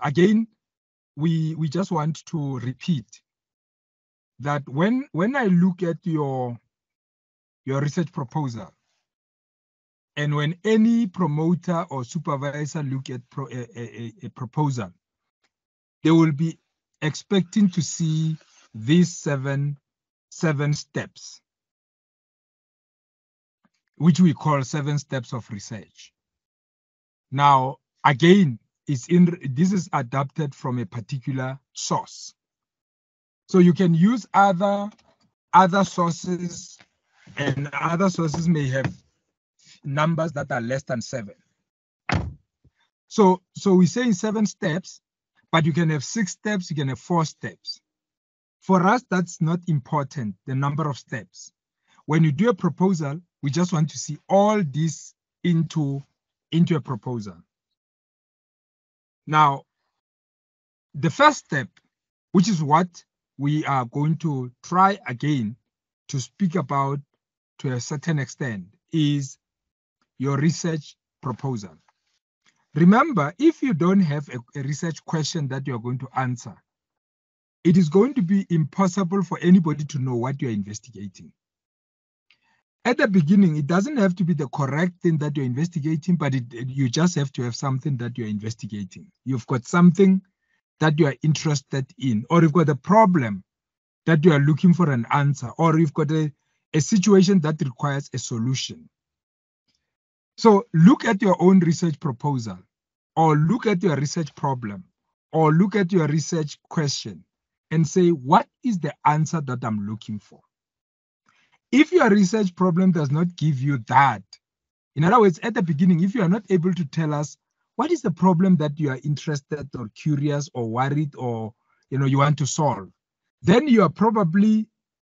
again, we just want to repeat that when I look at your research proposal, and when any promoter or supervisor look at a proposal, they will be expecting to see these seven steps, which we call 7 steps of research. Now, again, this is adapted from a particular source. So you can use other sources, and other sources may have numbers that are less than 7. So we say in 7 steps, but you can have 6 steps, you can have 4 steps. For us, that's not important, the number of steps. When you do a proposal, we just want to see all this into a proposal. Now, the first step, which is what we are going to try again to speak about to a certain extent, is your research proposal. Remember, if you don't have a research question that you're going to answer, it is going to be impossible for anybody to know what you're investigating. At the beginning, it doesn't have to be the correct thing that you're investigating, but you just have to have something that you're investigating. You've got something that you are interested in, or you've got a problem that you are looking for an answer, or you've got a situation that requires a solution. So look at your own research proposal, or look at your research problem, or look at your research question and say, what is the answer that I'm looking for? If your research problem does not give you that, in other words, at the beginning, if you are not able to tell us what is the problem that you are interested or curious or worried or you want to solve, then you are probably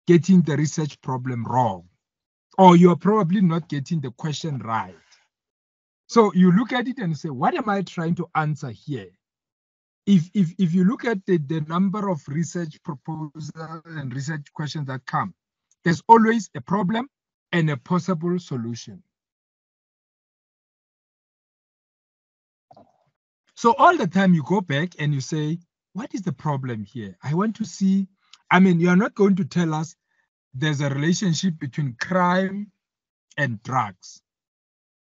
getting the research problem wrong, or you are probably not getting the question right. So you look at it and say, what am I trying to answer here? If you look at the number of research proposals and research questions that come, there's always a problem and a possible solution. So all the time you go back and you say, what is the problem here? I want to see, you're not going to tell us there's a relationship between crime and drugs.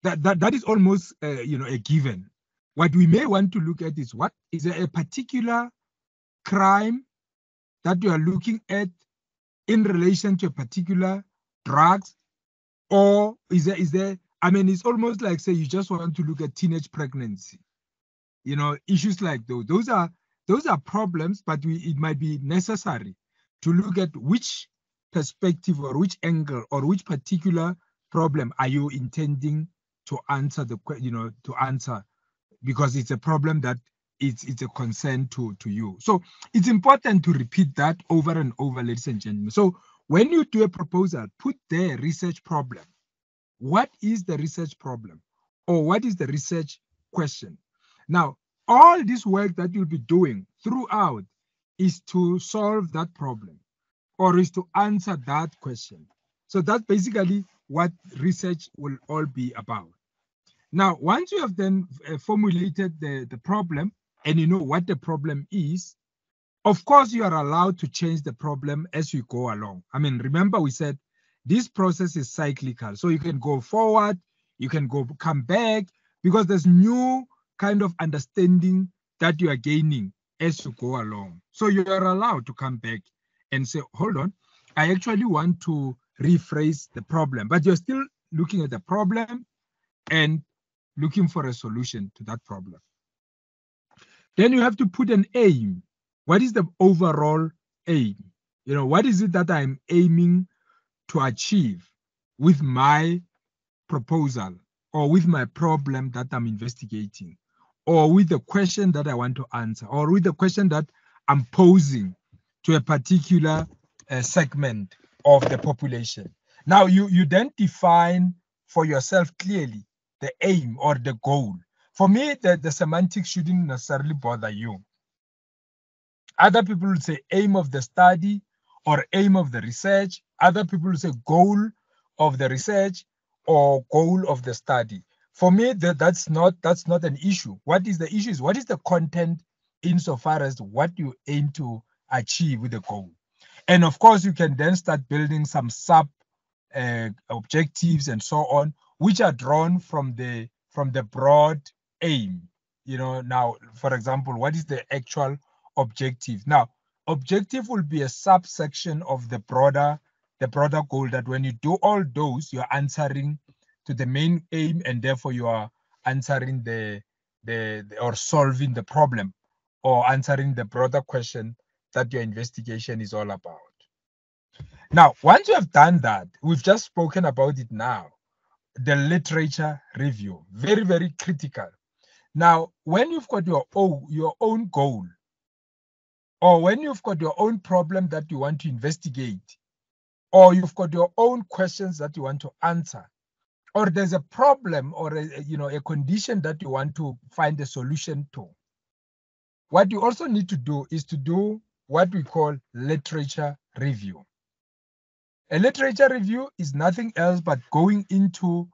That is almost a given. What we may want to look at is, what is there a particular crime that you are looking at in relation to a particular drugs, or is there it's almost like, say, you just want to look at teenage pregnancy, issues like those. Those are problems, but it might be necessary to look at which perspective or which angle or which particular problem are you intending to answer because it's a problem that it's a concern to you. So it's important to repeat that over and over, ladies and gentlemen. So when you do a proposal, put the research problem. What is the research problem? Or what is the research question? Now, all this work that you'll be doing throughout is to solve that problem, or is to answer that question. So that's basically what research will all be about. Now, once you have then formulated the problem, and you know what the problem is, of course, you are allowed to change the problem as you go along. Remember we said this process is cyclical. So you can go forward, you can come back, because there's new kind of understanding that you are gaining as you go along. So you are allowed to come back and say, hold on, I actually want to rephrase the problem, but you're still looking at the problem and looking for a solution to that problem. Then you have to put an aim. What is the overall aim? What is it that I'm aiming to achieve with my proposal, or with my problem that I'm investigating, or with the question that I want to answer, or with the question that I'm posing to a particular segment of the population. Now, you then define for yourself clearly the aim or the goal. For me, the semantics shouldn't necessarily bother you. Other people will say aim of the study or aim of the research. Other people will say goal of the research or goal of the study. For me, that's not an issue. What is the issue is, what is the content insofar as what you aim to achieve with the goal. And of course, you can then start building some sub objectives and so on, which are drawn from the broad aim. Now, for example, what is the actual objective? Now, objective will be a subsection of the broader goal, that when you do all those, you're answering to the main aim, and therefore you are answering or solving the problem, or answering the broader question that your investigation is all about. Now, once you have done that, we've just spoken about it now, the literature review, very, very critical. Now, when you've got your own goal, or when you've got your own problem that you want to investigate, or you've got your own questions that you want to answer, or there's a problem or a condition that you want to find a solution to, what you also need to do is to do what we call literature review. A literature review is nothing else but going into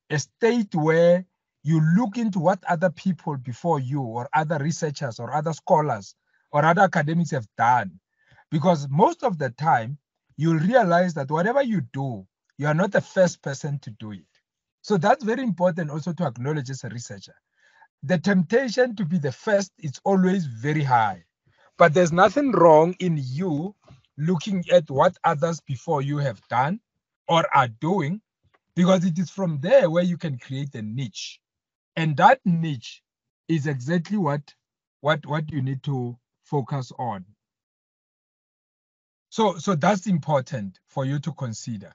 a state where you look into what other people before you, or other researchers, or other scholars, or other academics have done. Because most of the time, you'll realize that whatever you do, you are not the first person to do it. So that's very important also to acknowledge as a researcher. The temptation to be the first is always very high. But there's nothing wrong in you looking at what others before you have done or are doing, because it is from there where you can create a niche. And that niche is exactly what you need to focus on. So that's important for you to consider.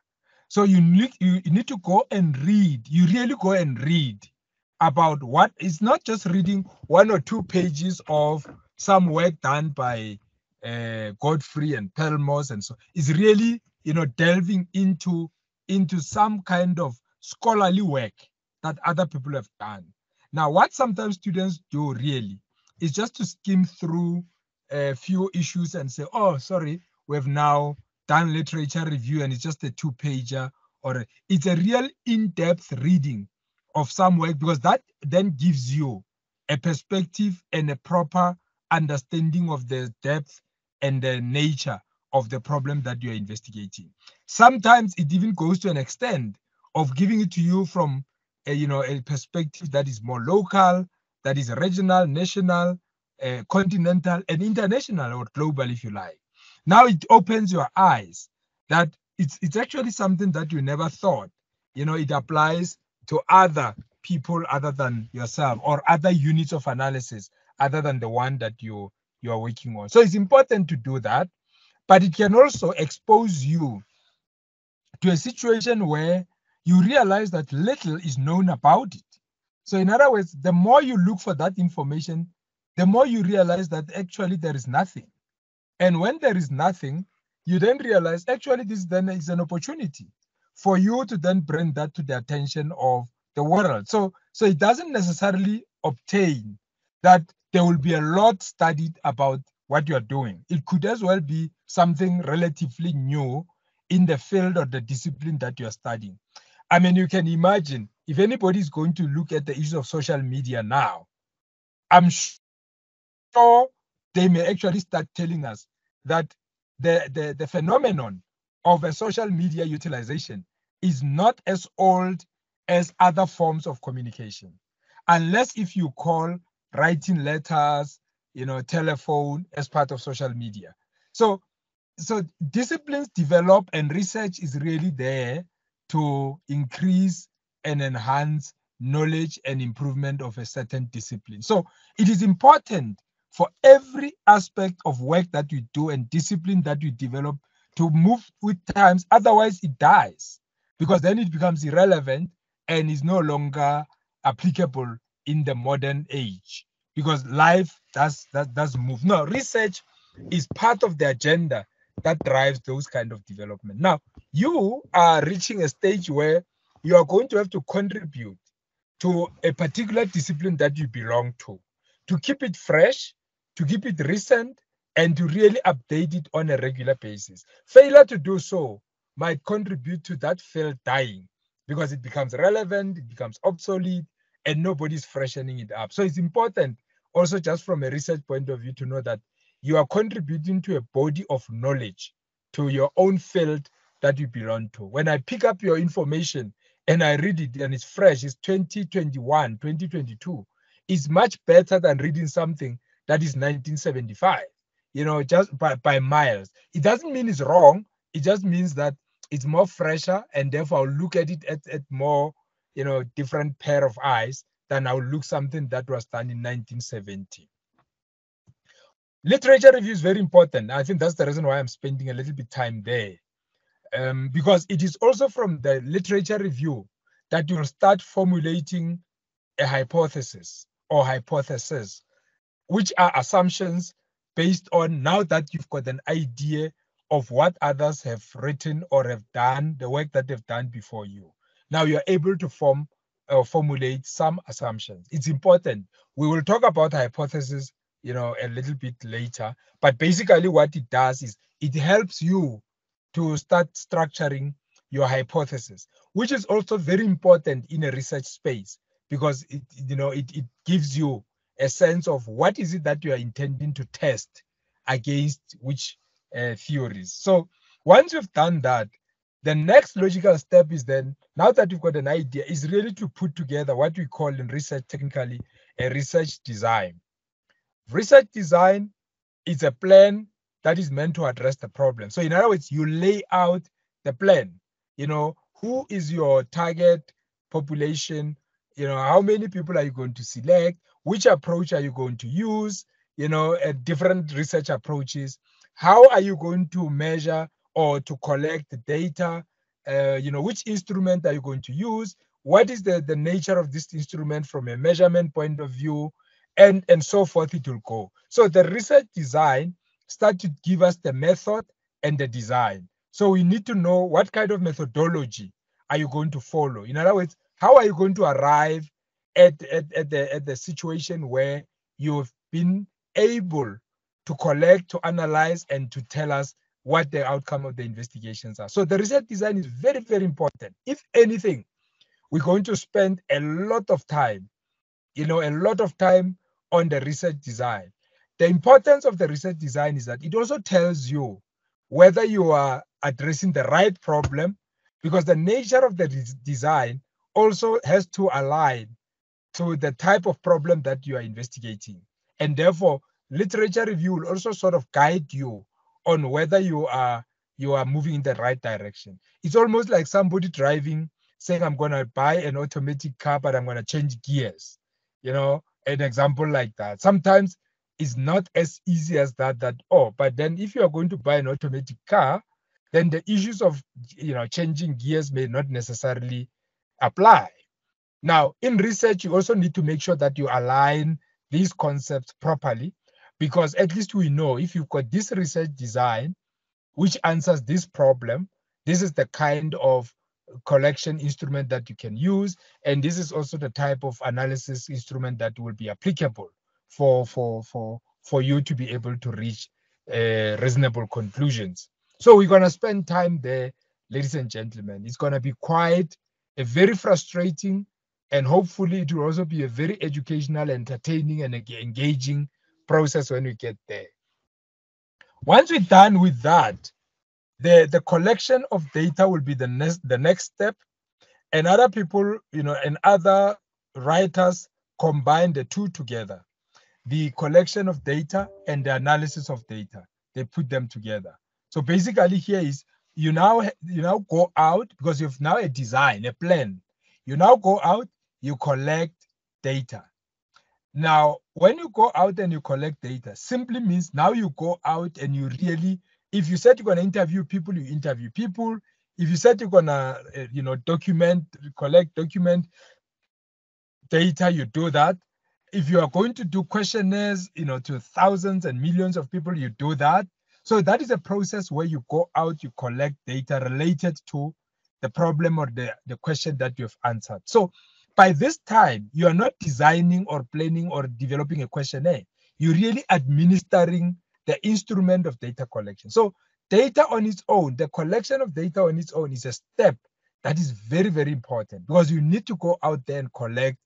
So you need to go and read. You really go and read about what is, not just reading 1 or 2 pages of some work done by Godfrey and Pelmos and so. It's really, delving into some kind of scholarly work that other people have done. Now, what sometimes students do really is just to skim through a few issues and say, oh, sorry, we've now done literature review and it's just a 2-pager, or it's a real in-depth reading of some work, because that then gives you a perspective and a proper understanding of the depth and the nature of the problem that you're investigating. Sometimes it even goes to an extent of giving it to you from a perspective that is more local, that is regional, national, continental, and international, or global, if you like. Now it opens your eyes that it's actually something that you never thought. It applies to other people other than yourself, or other units of analysis other than the one that you are working on. So it's important to do that, but it can also expose you to a situation where you realize that little is known about it. So in other words, the more you look for that information, the more you realize that actually there is nothing. And when there is nothing, you then realize actually this then is an opportunity for you to then bring that to the attention of the world. So it doesn't necessarily obtain that there will be a lot studied about what you're doing. It could as well be something relatively new in the field or the discipline that you're studying. I mean, you can imagine if anybody is going to look at the issue of social media now, I'm sure they may actually start telling us that the phenomenon of a social media utilization is not as old as other forms of communication, unless if you call writing letters, telephone as part of social media. So disciplines develop, and research is really there to increase and enhance knowledge and improvement of a certain discipline. So it is important for every aspect of work that you do and discipline that you develop to move with times. Otherwise, it dies, because then it becomes irrelevant and is no longer applicable in the modern age, because life does move. No, research is part of the agenda that drives those kind of development. Now, you are reaching a stage where you are going to have to contribute to a particular discipline that you belong to keep it fresh, to keep it recent, and to really update it on a regular basis. Failure to do so might contribute to that field dying, because it becomes relevant, it becomes obsolete, and nobody's freshening it up. So it's important also just from a research point of view, to know that you are contributing to a body of knowledge, to your own field that you belong to. When I pick up your information and I read it and it's fresh, it's 2021, 2022, it's much better than reading something that is 1975, just by miles. It doesn't mean it's wrong. It just means that it's more fresher, and therefore I'll look at it at more, different pair of eyes than I'll look something that was done in 1970. Literature review is very important. I think that's the reason why I'm spending a little bit time there. Because it is also from the literature review that you'll start formulating a hypothesis or hypotheses, which are assumptions based on, now that you've got an idea of what others have written or have done, the work that they've done before you. Now you're able to formulate some assumptions. It's important. We will talk about hypotheses, a little bit later, but basically what it does is it helps you to start structuring your hypothesis, which is also very important in a research space, because it gives you a sense of what is it that you are intending to test against which theories. So once you've done that, the next logical step is then, now that you've got an idea, is really to put together what we call in research technically a research design. Research design is a plan that is meant to address the problem. So in other words, you lay out the plan. Who is your target population? How many people are you going to select? Which approach are you going to use? Different research approaches. How are you going to measure or to collect the data? Which instrument are you going to use? What is the nature of this instrument from a measurement point of view? And so forth, it will go. So the research design start to give us the method and the design. So we need to know what kind of methodology are you going to follow. In other words, how are you going to arrive at the situation where you've been able to collect, to analyze, and to tell us what the outcome of the investigations are. So the research design is very, very important. If anything, we're going to spend a lot of time, on the research design. The importance of the research design is that it also tells you whether you are addressing the right problem, because the nature of the design also has to align to the type of problem that you are investigating. And therefore, literature review will also sort of guide you on whether you are moving in the right direction. It's almost like somebody driving, saying, I'm going to buy an automatic car, but I'm going to change gears. An example like that. Sometimes it's not as easy as that, but then if you are going to buy an automatic car, then the issues of changing gears may not necessarily apply. Now, in research, you also need to make sure that you align these concepts properly, because at least we know if you've got this research design which answers this problem, this is the kind of collection instrument that you can use, and this is also the type of analysis instrument that will be applicable for you to be able to reach reasonable conclusions. So we're going to spend time there, ladies and gentlemen. It's going to be quite a very frustrating, and hopefully it will also be a very educational, entertaining, and engaging process when we get there. Once we're done with that, the collection of data will be the next step, and other people, and other writers combine the two together, the collection of data and the analysis of data. They put them together. So basically here is, you now go out, because you've now a design, a plan. You now go out, you collect data. Now, when you go out and you collect data, simply means now you go out and you really, if you said you're going to interview people, you interview people. If you said you're going to, collect data, you do that. If you are going to do questionnaires, to thousands and millions of people, you do that. So that is a process where you go out, you collect data related to the problem or the question that you've answered. So by this time, you are not designing or planning or developing a questionnaire. You're really administering the instrument of data collection. So data on its own, the collection of data on its own, is a step that is very, very important, because you need to go out there and collect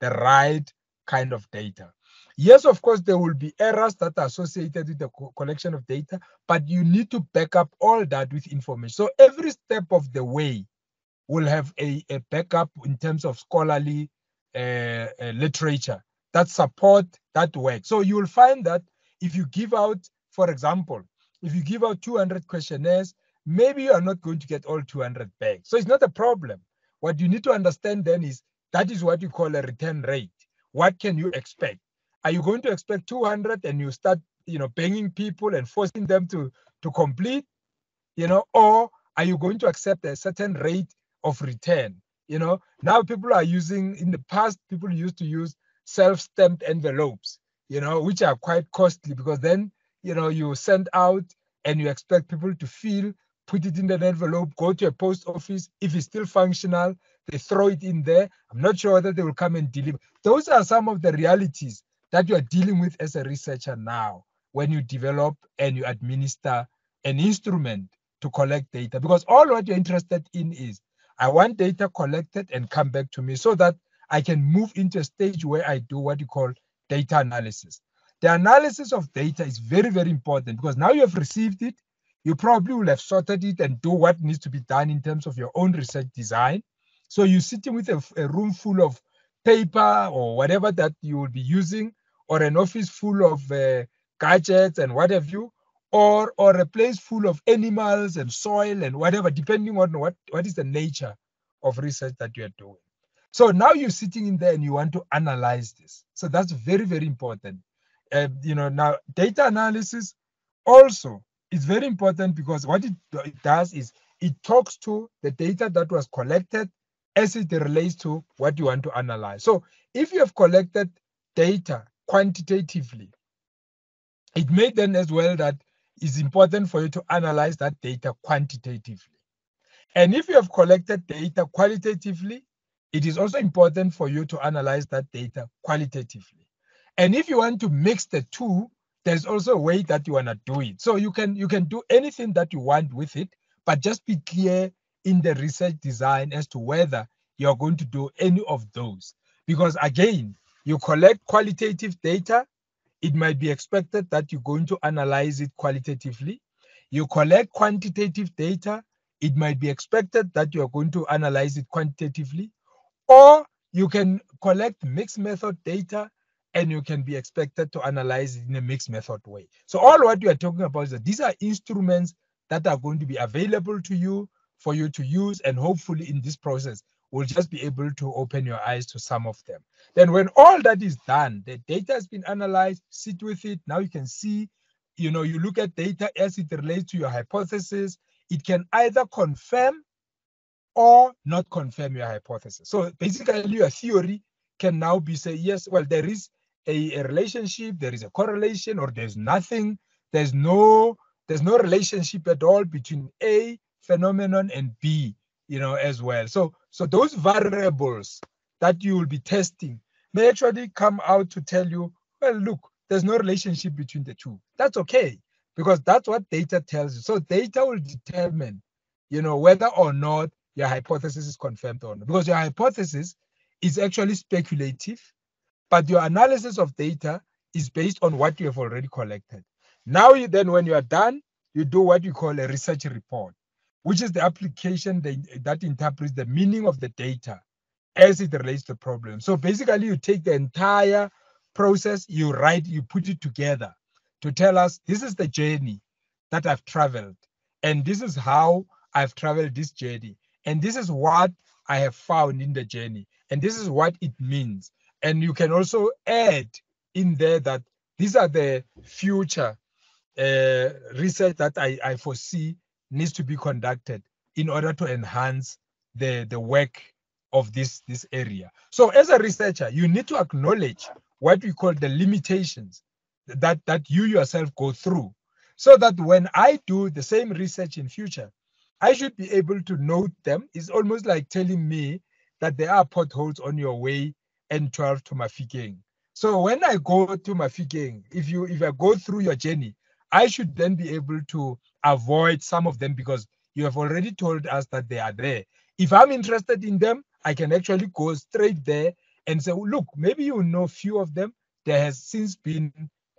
the right kind of data. Yes, of course, there will be errors that are associated with the collection of data, but you need to back up all that with information. So every step of the way will have a backup in terms of scholarly literature that support that work. So you will find that if you give out, for example, if you give out 200 questionnaires, maybe you are not going to get all 200 back. So it's not a problem. What you need to understand then is that is what you call a return rate. What can you expect? Are you going to expect 200 and you start, banging people and forcing them to complete, or are you going to accept a certain rate of return? Now people are using, in the past, people used to use self-stamped envelopes, which are quite costly because then, you send out and you expect people to fill, put it in an envelope, go to a post office. If it's still functional, they throw it in there. I'm not sure whether they will come and deliver. Those are some of the realities that you are dealing with as a researcher now when you develop and you administer an instrument to collect data, because all what you're interested in is, I want data collected and come back to me so that I can move into a stage where I do what you call data analysis. The analysis of data is very, very important because now you have received it, you probably will have sorted it and do what needs to be done in terms of your own research design. So you're sitting with a room full of paper or whatever that you will be using, or an office full of gadgets and what have you, or a place full of animals and soil and whatever, depending on what is the nature of research that you are doing. So now you're sitting in there and you want to analyze this. So that's very, very important. Now data analysis also is very important because what it does is it talks to the data that was collected as it relates to what you want to analyze. So if you have collected data quantitatively, it may then as well that it's important for you to analyze that data quantitatively. And if you have collected data qualitatively, it is also important for you to analyze that data qualitatively. And if you want to mix the two, there's also a way that you want to do it. So you can do anything that you want with it, but just be clear in the research design as to whether you're going to do any of those. Because again, you collect qualitative data, it might be expected that you're going to analyze it qualitatively. You collect quantitative data, it might be expected that you're going to analyze it quantitatively. Or you can collect mixed method data and you can be expected to analyze it in a mixed method way. So all what you are talking about is that these are instruments that are going to be available to you for you to use, and hopefully in this process, we'll just be able to open your eyes to some of them. Then when all that is done, the data has been analyzed, sit with it. Now you can see, you look at data as it relates to your hypothesis. It can either confirm or not confirm your hypothesis. So basically your theory can now be say, yes, well, there is a relationship, there is a correlation, or there's nothing, there's no relationship at all between A phenomenon and B, as well. So those variables that you will be testing may actually come out to tell you, well, look, there's no relationship between the two. That's okay, because that's what data tells you. So data will determine, whether or not your hypothesis is confirmed or not, because your hypothesis is actually speculative, but your analysis of data is based on what you have already collected. Now, then when you are done, you do what you call a research report, which is the application that interprets the meaning of the data as it relates to the problem. So basically, you take the entire process, you put it together to tell us, this is the journey that I've traveled, and this is how I've traveled this journey, and this is what I have found in the journey, and this is what it means. And you can also add in there that these are the future research that I foresee needs to be conducted in order to enhance the work of this area. So as a researcher, you need to acknowledge what we call the limitations that you yourself go through, so that when I do the same research in future, I should be able to note them. It's almost like telling me that there are potholes on your way N12 to Mafikeng. So when I go to Mafikeng, if I go through your journey, I should then be able to avoid some of them because you have already told us that they are there. If I'm interested in them, I can actually go straight there and say, look, maybe you know a few of them. there has since been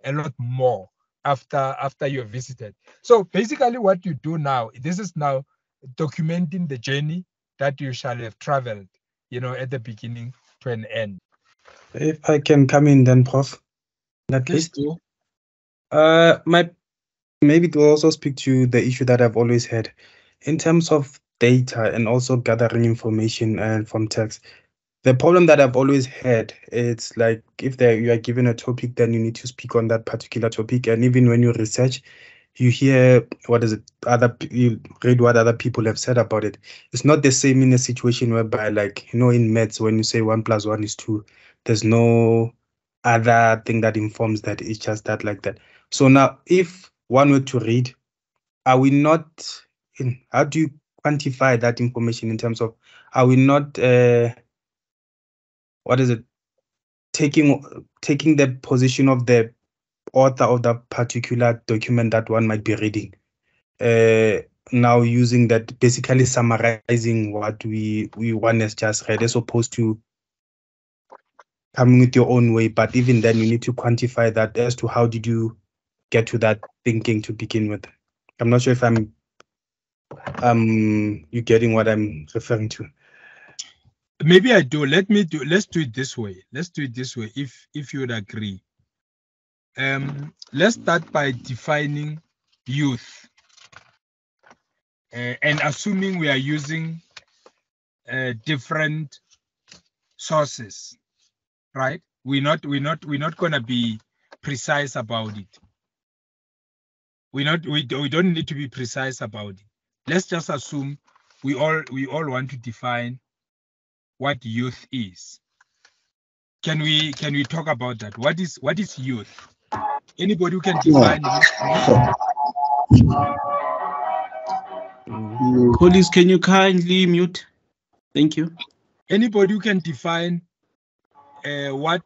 a lot more after you have visited. So basically what you do now, this is now documenting the journey that you shall have traveled, at the beginning to an end. If I can come in then, Prof. At Please least. do. Maybe to also speak to the issue that I've always had in terms of data and also gathering information and from text. The problem that I've always had, it's like if you are given a topic, then you need to speak on that particular topic. And even when you research, you hear you read what other people have said about it. It's not the same in a situation whereby, like, in maths, when you say 1 + 1 is 2, there's no other thing that informs that. It's just that, like that. So now, if one were to read, are we not how do you quantify that information in terms of, are we not what is it, taking the position of the author of that particular document that one might be reading, now using that, basically summarizing what we one has just read, as opposed to coming with your own way? But even then, you need to quantify that as to how did you get to that thinking to begin with. I'm not sure if you getting what I'm referring to. Maybe I do. Let's do it this way. If you would agree. Let's start by defining youth. And assuming we are using different sources, right? We're not gonna be precise about it. We don't need to be precise about it. Let's just assume we all want to define what youth is. Can we talk about that? What is youth? Anybody who can define youth? Police, can you kindly mute? Thank you. Anybody who can define what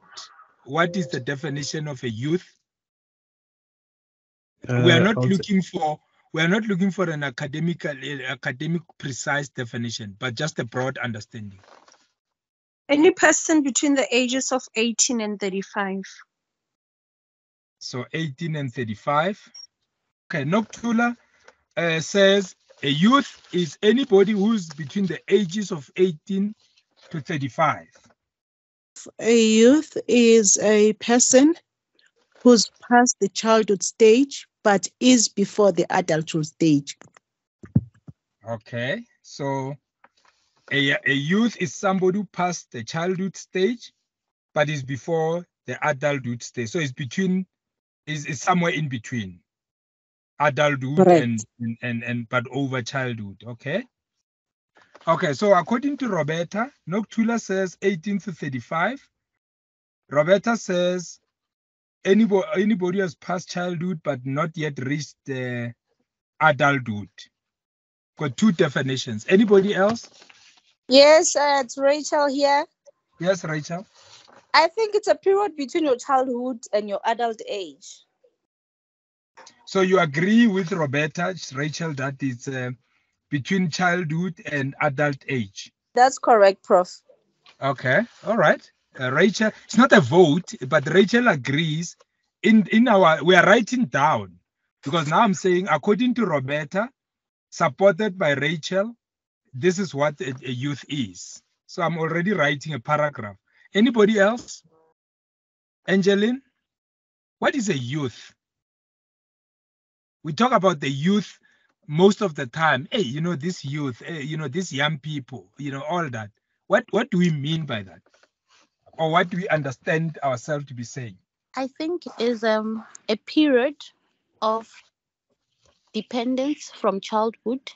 is the definition of a youth? We are not looking for an academic precise definition, but just a broad understanding. Any person between the ages of 18 and 35. So 18 and 35. Okay, Noctula says a youth is anybody who's between the ages of 18 to 35. A youth is a person who's past the childhood stage but is before the adulthood stage. Okay, so a youth is somebody who passed the childhood stage but is before the adulthood stage. So it's between, is somewhere in between adulthood and but over childhood. Okay. Okay, so according to Roberta, Noctula says 18 to 35. Roberta says anybody who has passed childhood but not yet reached adulthood. Got two definitions. Anybody else? Yes, it's Rachel here. Yes, Rachel. I think it's a period between your childhood and your adult age. So you agree with Roberta, Rachel, that it's between childhood and adult age? That's correct, Prof. Okay, all right. Rachel, it's not a vote, but Rachel agrees. We are writing down, because now I'm saying, according to Roberta, supported by Rachel, this is what a youth is. So I'm already writing a paragraph. Anybody else? Angeline, what is a youth? We talk about the youth most of the time. Hey, this youth, these young people, all that. What do we mean by that? Or what do we understand ourselves to be saying? I think is a period of dependence from childhood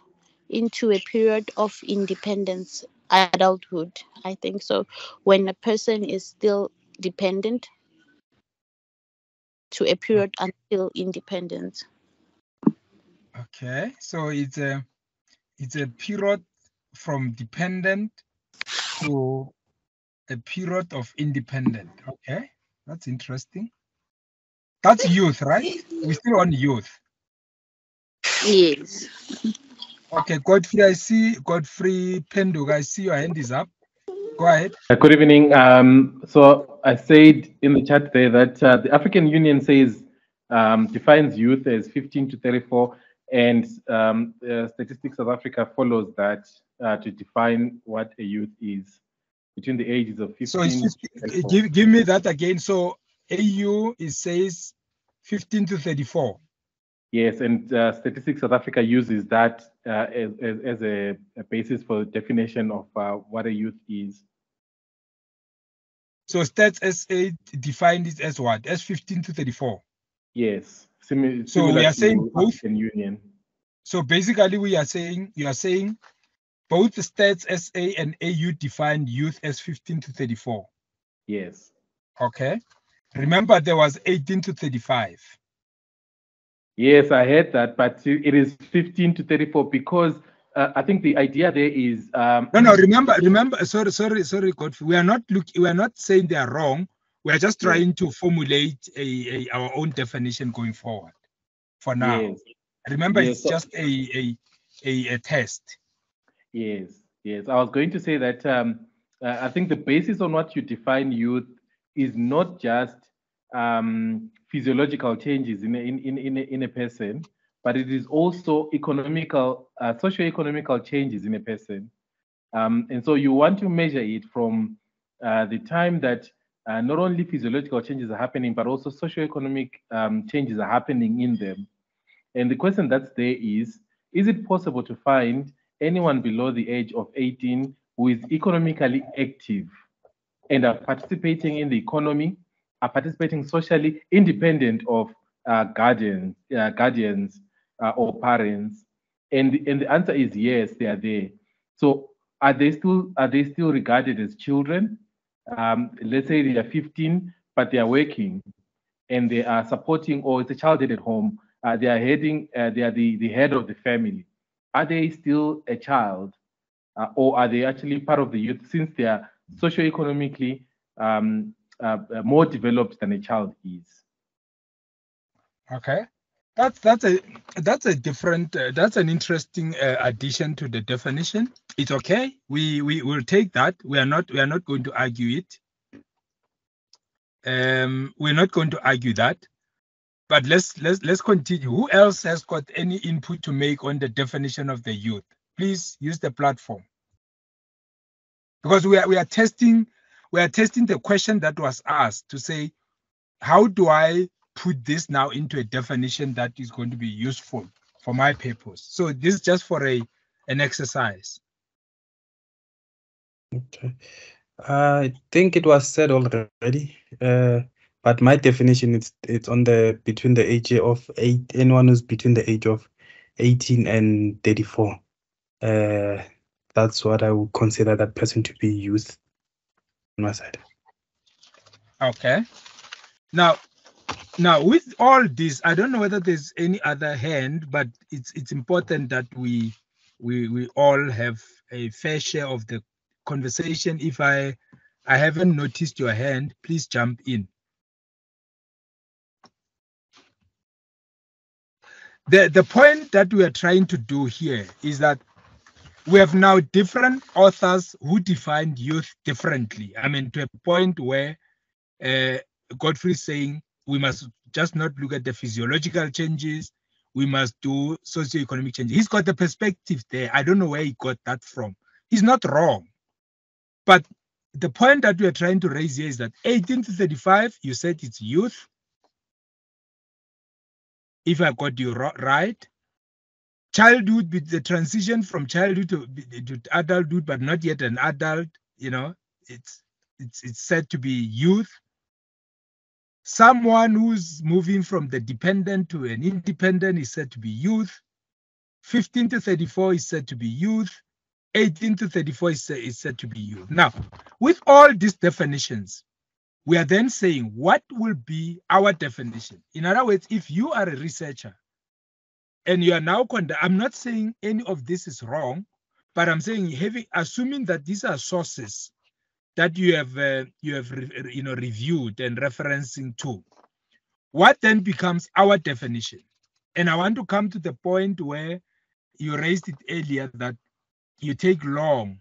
into a period of independence, adulthood. I think so. When a person is still dependent to a period until independence. Okay, so it's a period from dependent to a period of independent. Okay, that's interesting. That's youth, right? We're still on youth. Yes. Okay, Godfrey Penduga, I see your hand is up. Go ahead. Good evening. So I said in the chat there that the African Union says defines youth as 15 to 34, and Statistics South Africa follows that to define what a youth is between the ages of 15 So it's to 50, 34. give me that again. So AU says 15 to 34. Yes, and Statistics South Africa uses that as a basis for definition of what a youth is. So Stats SA defined it as what? As 15 to 34. Yes, So similar we are to saying both. African Union. So basically, you are saying both the Stats SA and AU define youth as 15 to 34. Yes. Okay. Remember, there was 18 to 35. Yes, I heard that, but it is 15 to 34 because I think the idea there is No, remember. Sorry, Godfrey. We are not saying they are wrong. We are just trying to formulate our own definition going forward. For now, yes. Remember, Yes, it's so- just a test. Yes. I was going to say that I think the basis on what you define youth is not just physiological changes in a person, but it is also economical, socio-economical changes in a person. And so you want to measure it from the time that not only physiological changes are happening, but also socioeconomic changes are happening in them. And the question that's there is it possible to find anyone below the age of 18 who is economically active and are participating in the economy, are participating socially, independent of guardians or parents? And the answer is yes, they are there. So are they still regarded as children? Let's say they are 15, but they are working and they are supporting, or it's a child at home. They are the head of the family. Are they still a child, or are they actually part of the youth since they are socioeconomically more developed than a child is? Okay, that's a different that's an interesting addition to the definition. It's okay. We will take that. We are not going to argue it. We're not going to argue that. But let's continue. Who else has got any input to make on the definition of the youth? Please use the platform. Because we are testing the question that was asked to say, how do I put this now into a definition that is going to be useful for my purpose? So this is just for an exercise. Okay. I think it was said already, but my definition it's on the between the age of anyone who's between the age of 18 and 34. That's what I would consider that person to be youth on my side. Okay. Now with all this, I don't know whether there's any other hand, but it's important that we all have a fair share of the conversation. If I haven't noticed your hand, please jump in. The point that we are trying to do here is that we have now different authors who defined youth differently. I mean, to a point where Godfrey is saying we must just not look at the physiological changes, we must do socioeconomic changes. He's got the perspective there. I don't know where he got that from. He's not wrong. But the point that we are trying to raise here is that 18 to 35, you said it's youth. If I got you right. Childhood, the transition from childhood to adulthood, but not yet an adult, it's said to be youth. Someone who's moving from the dependent to an independent is said to be youth. 15 to 34 is said to be youth. 18 to 34 is said to be youth. Now, with all these definitions, we are then saying what will be our definition. In other words, if you are a researcher and you are now, I'm not saying any of this is wrong, but I'm saying assuming that these are sources that you have reviewed and referencing to, what then becomes our definition? And I want to come to the point where you raised it earlier that you take long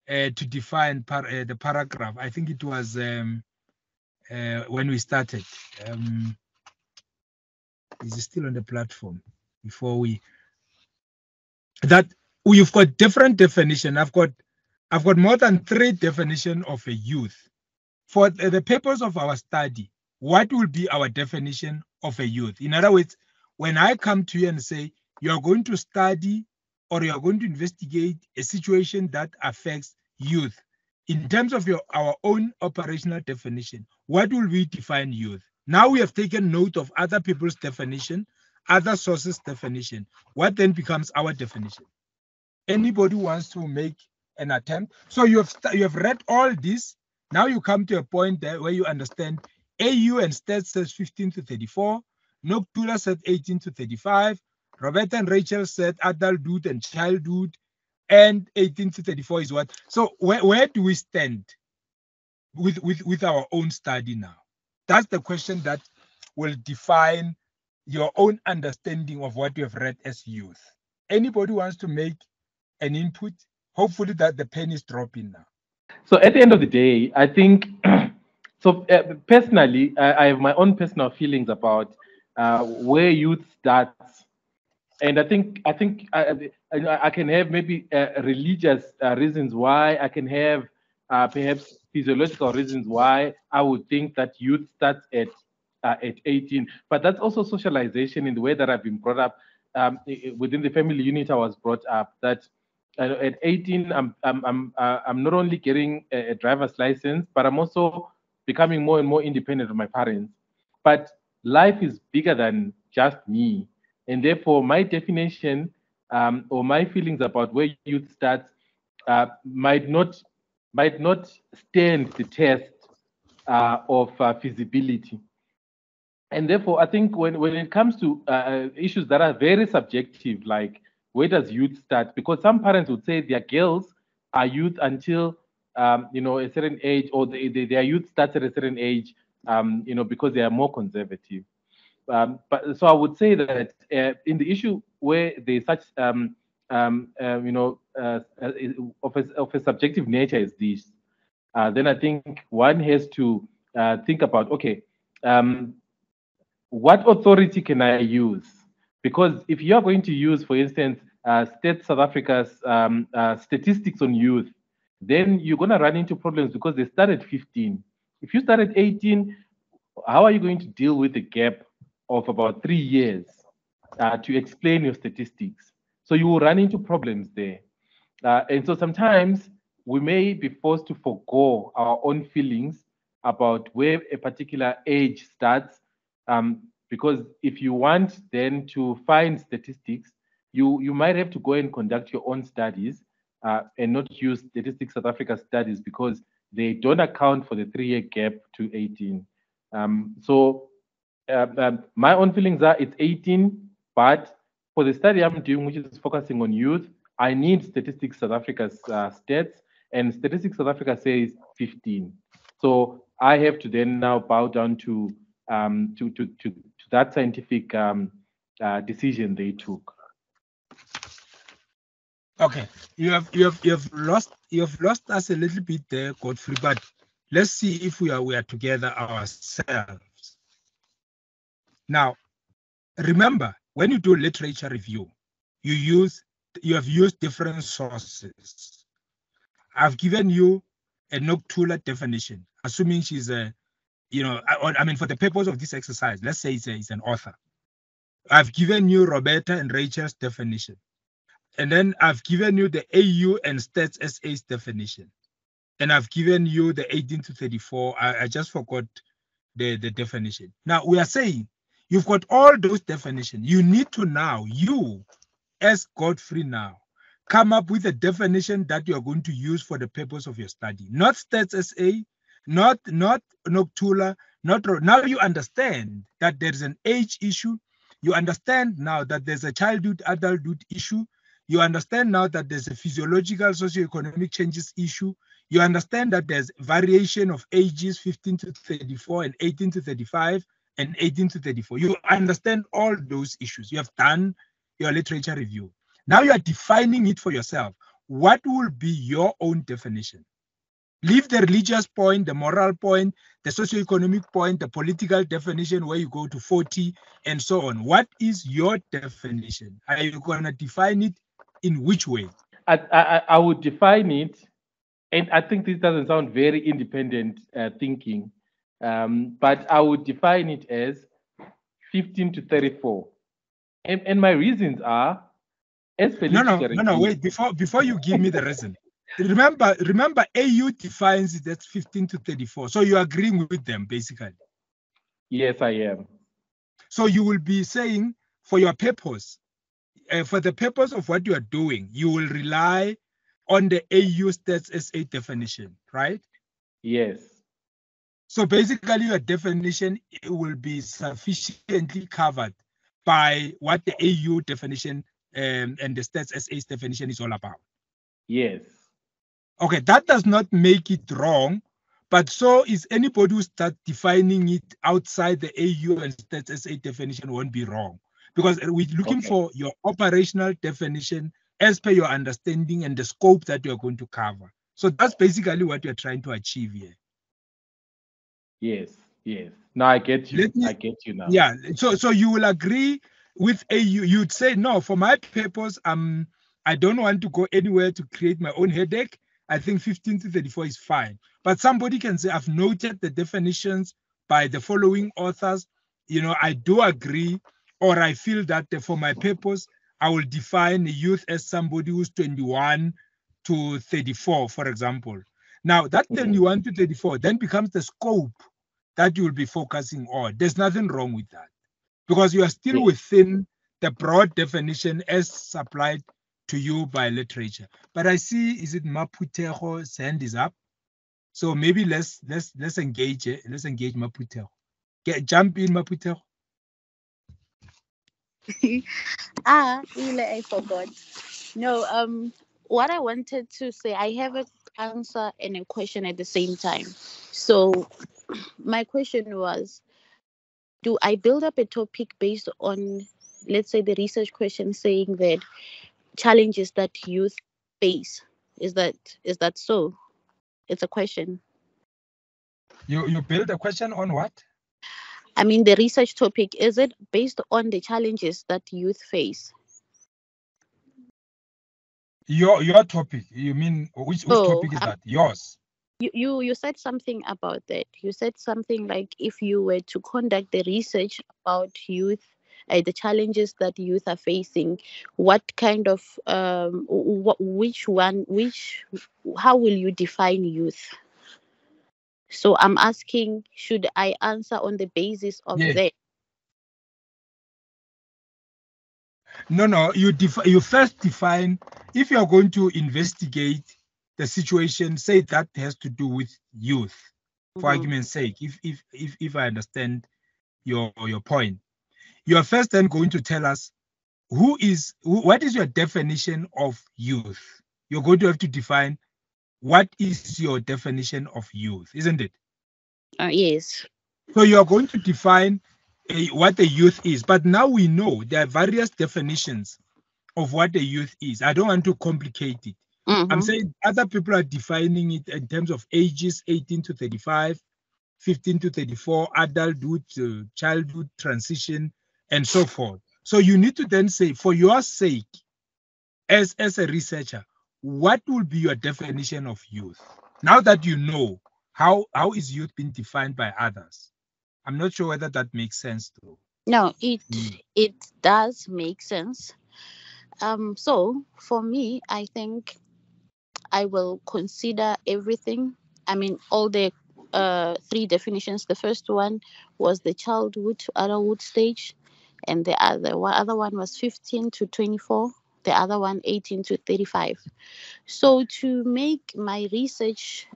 to define the paragraph. I think it was when we started. Is it still on the platform? Before you've got different definition. I've got more than 3 definitions of a youth. For the purpose of our study, what will be our definition of a youth? In other words, when I come to you and say, you are going to study or you are going to investigate a situation that affects youth, in terms of our own operational definition, what will we define youth? Now we have taken note of other people's definition, other sources' definition. What then becomes our definition? Anybody wants to make an attempt? So you have read all this. Now you come to a point there where you understand AU and Stats says 15 to 34. Noktula said 18 to 35. Roberta and Rachel said adulthood and childhood. And 18 to 34 is what? So where do we stand with our own study now? That's the question that will define your own understanding of what you have read as youth. Anybody wants to make an input? Hopefully that the pen is dropping now. So at the end of the day, I think, so personally, I have my own personal feelings about where youth starts. And I think I can have maybe religious reasons why, I can have perhaps physiological reasons why I would think that youth starts at 18. But that's also socialization in the way that I've been brought up within the family unit. I was brought up that at 18, I'm not only getting a driver's license, but I'm also becoming more and more independent of my parents. But life is bigger than just me. And therefore, my definition or my feelings about where youth starts might not stand the test of feasibility. And therefore, I think when it comes to issues that are very subjective, like where does youth start? Because some parents would say their girls are youth until a certain age, or their youth starts at a certain age, because they are more conservative. But so I would say that in the issue where there's such of a subjective nature as this, then I think one has to think about, okay, what authority can I use? Because if you are going to use, for instance, State South Africa's statistics on youth, then you're going to run into problems because they start at 15. If you start at 18, how are you going to deal with the gap of about 3 years to explain your statistics? So you will run into problems there. And so sometimes we may be forced to forego our own feelings about where a particular age starts, because if you want then to find statistics, you might have to go and conduct your own studies and not use Statistics South Africa studies because they don't account for the 3-year gap to 18. My own feelings are it's 18, but for the study I'm doing, which is focusing on youth, I need Statistics South Africa's stats, and Statistics South Africa says 15. So I have to then now bow down to that scientific decision they took. Okay, you have lost us a little bit there, Godfrey. But let's see if we are together ourselves. Now, remember, when you do literature review, you have used different sources. I've given you a Noktula definition, assuming she's for the purpose of this exercise, let's say it's an author. I've given you Roberta and Rachel's definition. And then I've given you the AU and Stats SA's definition. And I've given you the 18 to 34. I just forgot the definition. Now, we are saying, you've got all those definitions. You need to now, you as Godfrey now, come up with a definition that you're going to use for the purpose of your study. Not Stats SA, not Noktula, now you understand that there's an age issue. You understand now that there's a childhood, adulthood issue. You understand now that there's a physiological, socioeconomic changes issue. You understand that there's variation of ages 15 to 34 and 18 to 35 and 18 to 34. You understand all those issues. You have done your literature review. Now you are defining it for yourself. what will be your own definition? Leave the religious point, the moral point, the socioeconomic point, the political definition where you go to 40 and so on. What is your definition? Are you going to define it in which way? I would define it, and I think this doesn't sound very independent thinking, but I would define it as 15 to 34. And my reasons are, as No, wait, before you give me the reason. Remember, AU defines it as 15 to 34. So you're agreeing with them, basically. Yes, I am. So you will be saying, for your purpose, for the purpose of what you are doing, you will rely on the AU Stats SA definition, right? Yes. So basically, your definition will be sufficiently covered by what the AU definition and the Stats SA's definition is all about. Yes. Okay, that does not make it wrong, but so is anybody who starts defining it outside the AU and Stats SA definition won't be wrong, because we're looking for your operational definition as per your understanding and the scope that you're going to cover. So that's basically what you're trying to achieve here. Yes. Now I get you. I get you now. Yeah, so you will agree with AU. You'd say, no, for my purpose, I don't want to go anywhere to create my own headache. I think 15 to 34 is fine. But somebody can say, I've noted the definitions by the following authors. I do agree, or I feel that for my purpose, I will define youth as somebody who's 21 to 34, for example. Now, that 21 to 34 then becomes the scope that you will be focusing on. There's nothing wrong with that, because you are still within the broad definition as supplied to you by literature. But I see, is it Maputejo's hand is up? So maybe let's engage. Let's engage Maputejo. Jump in, Maputejo. I forgot. No, what I wanted to say, I have an answer and a question at the same time. So my question was, do I build up a topic based on, let's say, the research question saying that challenges that youth face? Is that so? It's a question. You build a question on what? I mean, the research topic, is it based on the challenges that youth face? Your topic, you mean which topic is that? Yours? You said something about that. You said something like, if you were to conduct the research about youth, the challenges that youth are facing, what kind of how will you define youth? So I'm asking, should I answer on the basis of that? No. You first define, if you are going to investigate the situation, say that has to do with youth, for argument's sake, if I understand your point. You are first then going to tell us what is your definition of youth? You're going to have to define what is your definition of youth, isn't it? Yes. So you're going to define what a youth is. But now we know there are various definitions of what a youth is. I don't want to complicate it. I'm saying other people are defining it in terms of ages, 18 to 35, 15 to 34, adulthood, childhood, transition, and so forth. So you need to then say, for your sake, as a researcher, what will be your definition of youth? Now that you know how is youth being defined by others? I'm not sure whether that makes sense though. No, it does make sense. So for me, I think I will consider everything. I mean, all the three definitions. The first one was the childhood to adulthood stage, and the other one was 15 to 24. The other one 18 to 35. So to make my research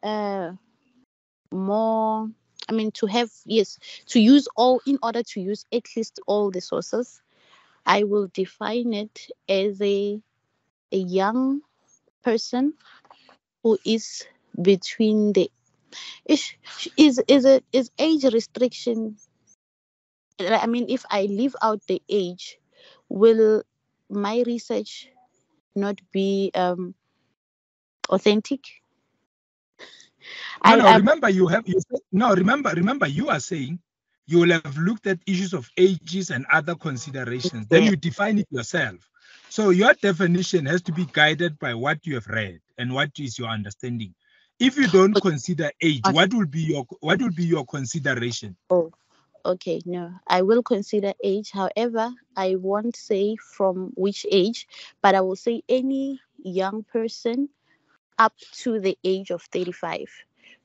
more, I mean, to use in order to use at least all the sources, I will define it as a young person who is between the is age restriction. I mean, if I leave out the age, will my research not be Authentic. No, no, I remember you said, no, remember you are saying you will have looked at issues of ages and other considerations. Then Yeah. you define it yourself. So your definition has to be guided by what you have read and what is your understanding. If you don't consider age, Okay. what will be your consideration? Oh, okay. No, I will consider age. However, I won't say from which age, but I will say any young person up to the age of 35.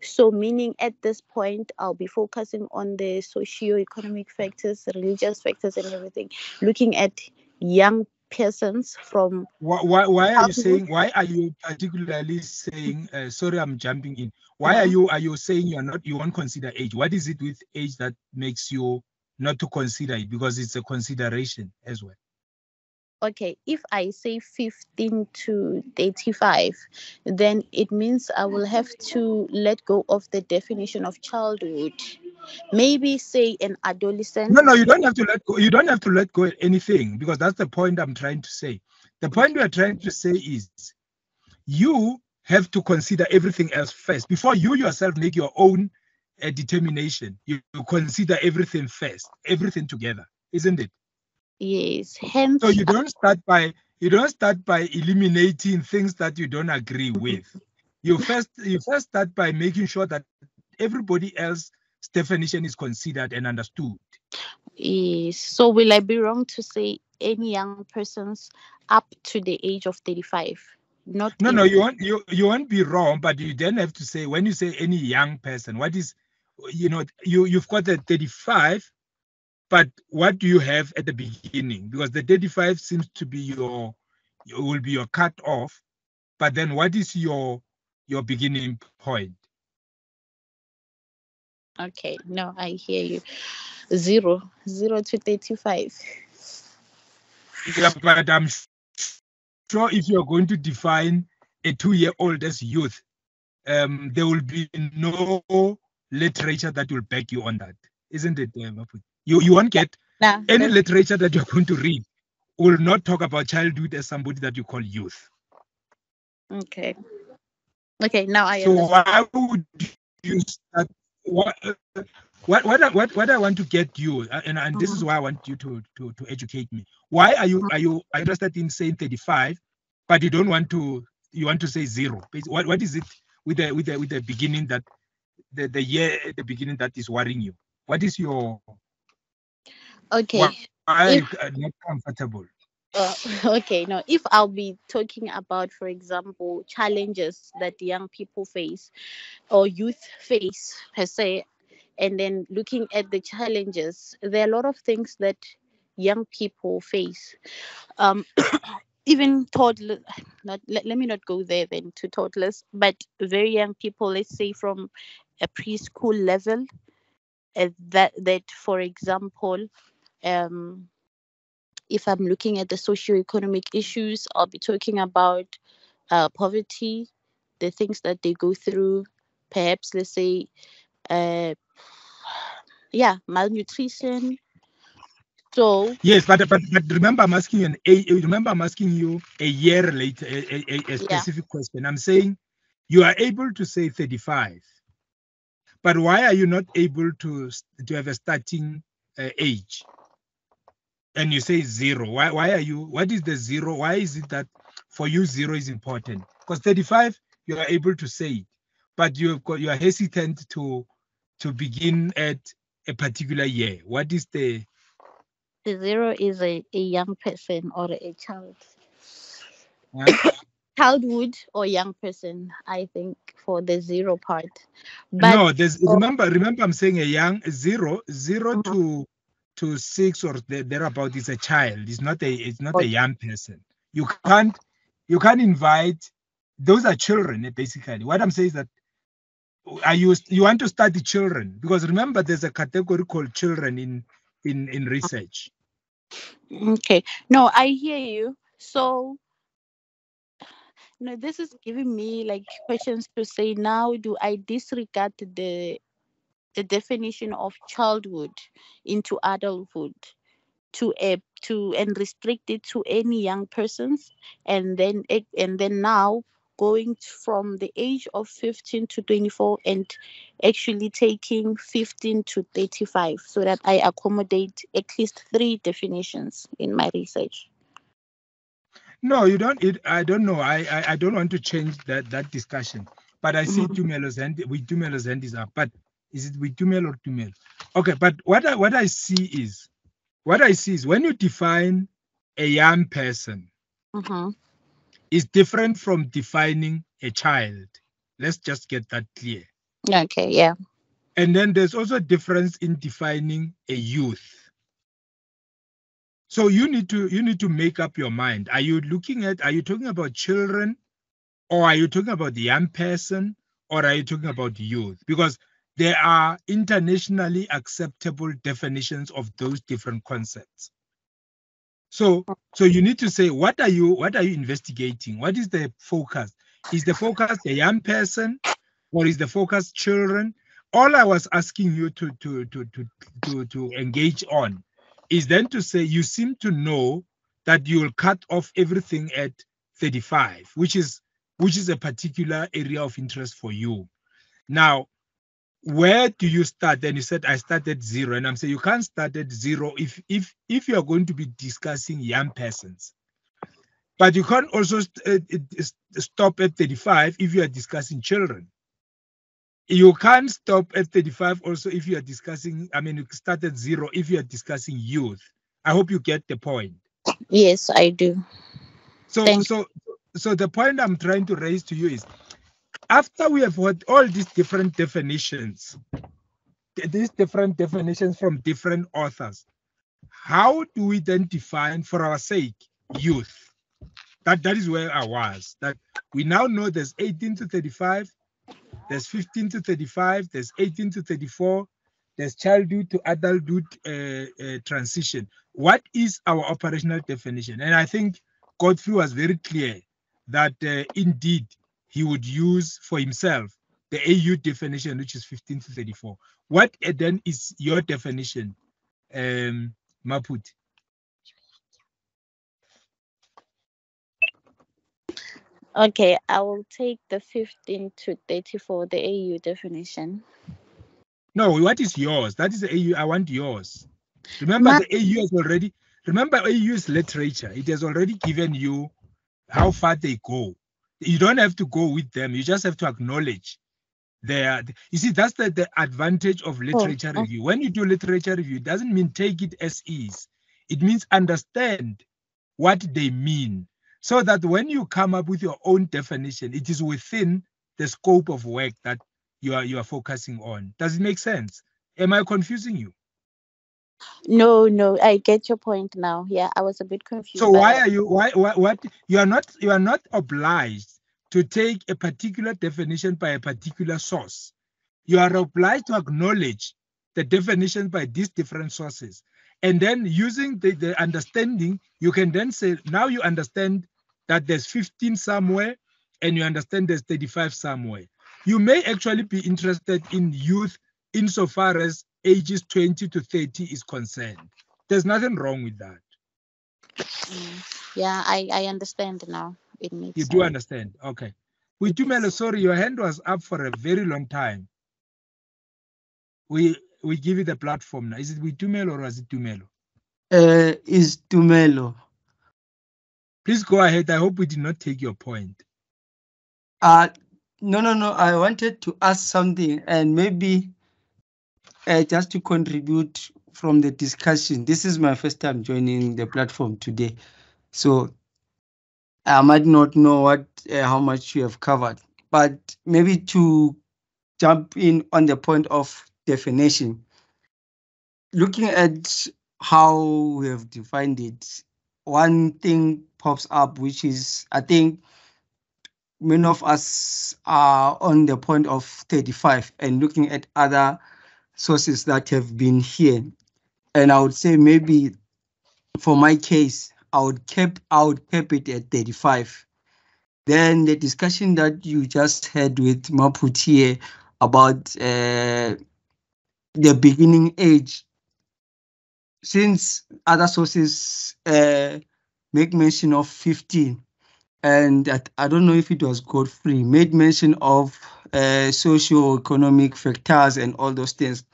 So, meaning at this point, I'll be focusing on the socio-economic factors, religious factors, and everything, looking at young persons from Why are you childhood. saying? Why are you particularly saying? Sorry, I'm jumping in. Why are you saying you won't consider age? What is it with age that makes you not to consider it? Because it's a consideration as well. Okay, if I say 15 to 35, then it means I will have to let go of the definition of childhood. Maybe say an adolescent. No, you don't have to let go. You don't have to let go of anything, because that's the point I'm trying to say. The point we are trying to say is you have to consider everything else first before you yourself make your own determination. You consider everything first, everything together, isn't it? Yes, hence. So you don't start by eliminating things that you don't agree with. You first start by making sure that everybody else's definition is considered and understood. Yes. So will I be wrong to say any young persons up to the age of 35? Not No, you won't be wrong, but you then have to say, when you say any young person, what is, you've got the 35, but what do you have at the beginning? Because the 35 seems to be will be your cut off, but then what is your beginning point? Okay, no, I hear you. 0 to 35. Yeah, but I'm sure if you're going to define a 2-year-old as youth, there will be no literature that will back you on that, isn't it? You won't get any literature that you're going to read will not talk about childhood as somebody that you call youth. Okay. Okay, now I So understand. why would you start? What I want to get you, and this is why I want you to educate me. Why are you interested in saying 35, but you don't want to? You want to say 0? What is it with the beginning, that the year at the beginning, that is worrying you? What is your? Okay. Why are you not comfortable? Okay, no, if I'll be talking about, for example, challenges that young people face or youth face per se, and then looking at the challenges, there are a lot of things that young people face. Even toddlers, let me not go there then to toddlers, but very young people, let's say from a preschool level, that for example, if I'm looking at the socio-economic issues, I'll be talking about poverty, the things that they go through, perhaps let's say, malnutrition. So yes, but remember, I'm asking you a year later a specific question. I'm saying you are able to say 35, but why are you not able to have a starting age? And you say 0. Why are you? What is the 0? Why is it that for you 0 is important? Because 35 you are able to say it, but you are hesitant to begin at a particular year. What is the 0 is a young person or a child. Huh? Childhood or young person, I think, for the 0 part. But no, remember I'm saying a young 0 to 6 or thereabout is a child. It's not a young person. You can't invite, those are children basically. What I'm saying is that you want to study children, because remember there's a category called children in research. Okay, no, I hear you. So no, this is giving me like questions to say, now do I disregard the definition of childhood into adulthood and restrict it to any young persons, and then now going from the age of 15 to 24 and actually taking 15 to 35 so that I accommodate at least 3 definitions in my research. No, you don't. I don't know. I don't want to change that discussion. But I see Tumelo's hand. With Tumelo's hand is up. But is it with Tumelo or Tumelo? Okay. But what I see is when you define a young person, is different from defining a child. Let's just get that clear. Okay. Yeah. And then there's also a difference in defining a youth. So you need to make up your mind. Are you talking about children, or are you talking about the young person, or are you talking about youth? Because there are internationally acceptable definitions of those different concepts. So you need to say, what are you investigating? What is the focus? Is the focus a young person, or is the focus children? All I was asking you to engage on is then to say, you seem to know that you will cut off everything at 35, which is a particular area of interest for you. Now, where do you start? Then you said I started 0, and I'm saying you can't start at 0 if you are going to be discussing young persons. But you can't also stop at 35 if you are discussing children. You can't stop at 35 also if you are discussing, you start at 0 if you are discussing youth. I hope you get the point. Yes, I do. So the point I'm trying to raise to you is, after we have heard all these different definitions from different authors, how do we then define, for our sake, youth? That is where I was. That we now know there's 18 to 35, there's 15 to 35, there's 18 to 34, there's childhood to adulthood transition. What is our operational definition? And I think Godfrey was very clear that indeed he would use for himself the AU definition, which is 15 to 34. What then is your definition, Maput? Okay, I will take the 15 to 34, the AU definition. No, what is yours? That is the AU. I want yours. Remember, the AU has already. Remember, AU is literature. It has already given you how far they go. You don't have to go with them. You just have to acknowledge their. You see, that's the advantage of literature review. When you do literature review, it doesn't mean take it as is. It means understand what they mean, so that when you come up with your own definition, it is within the scope of work that you are focusing on. Does it make sense? Am I confusing you? No, I get your point now. Yeah, I was a bit confused. So why are you what you are not obliged to take a particular definition by a particular source. You are obliged to acknowledge the definition by these different sources. And then using the understanding, you can then say, now you understand that there's 15 somewhere, and you understand there's 35 somewhere. You may actually be interested in youth insofar as ages 20 to 30 is concerned. There's nothing wrong with that. Yeah, I understand now. It makes You sense. do understand? Okay. With Tumelo, sorry, your hand was up for a very long time. We give you the platform now. Is it with Tumelo or is it Tumelo? Is Tumelo. Please go ahead. I hope we did not take your point. No. I wanted to ask something, and maybe just to contribute from the discussion. This is my first time joining the platform today, so I might not know how much you have covered, but maybe to jump in on the point of definition. Looking at how we have defined it, one thing pops up, which is, I think many of us are on the point of 35 and looking at other sources that have been here. And I would say maybe for my case, I would cap it at 35. Then the discussion that you just had with Maput here about the beginning age, since other sources make mention of 15, and I don't know if it was Godfrey, made mention of socio-economic factors and all those things.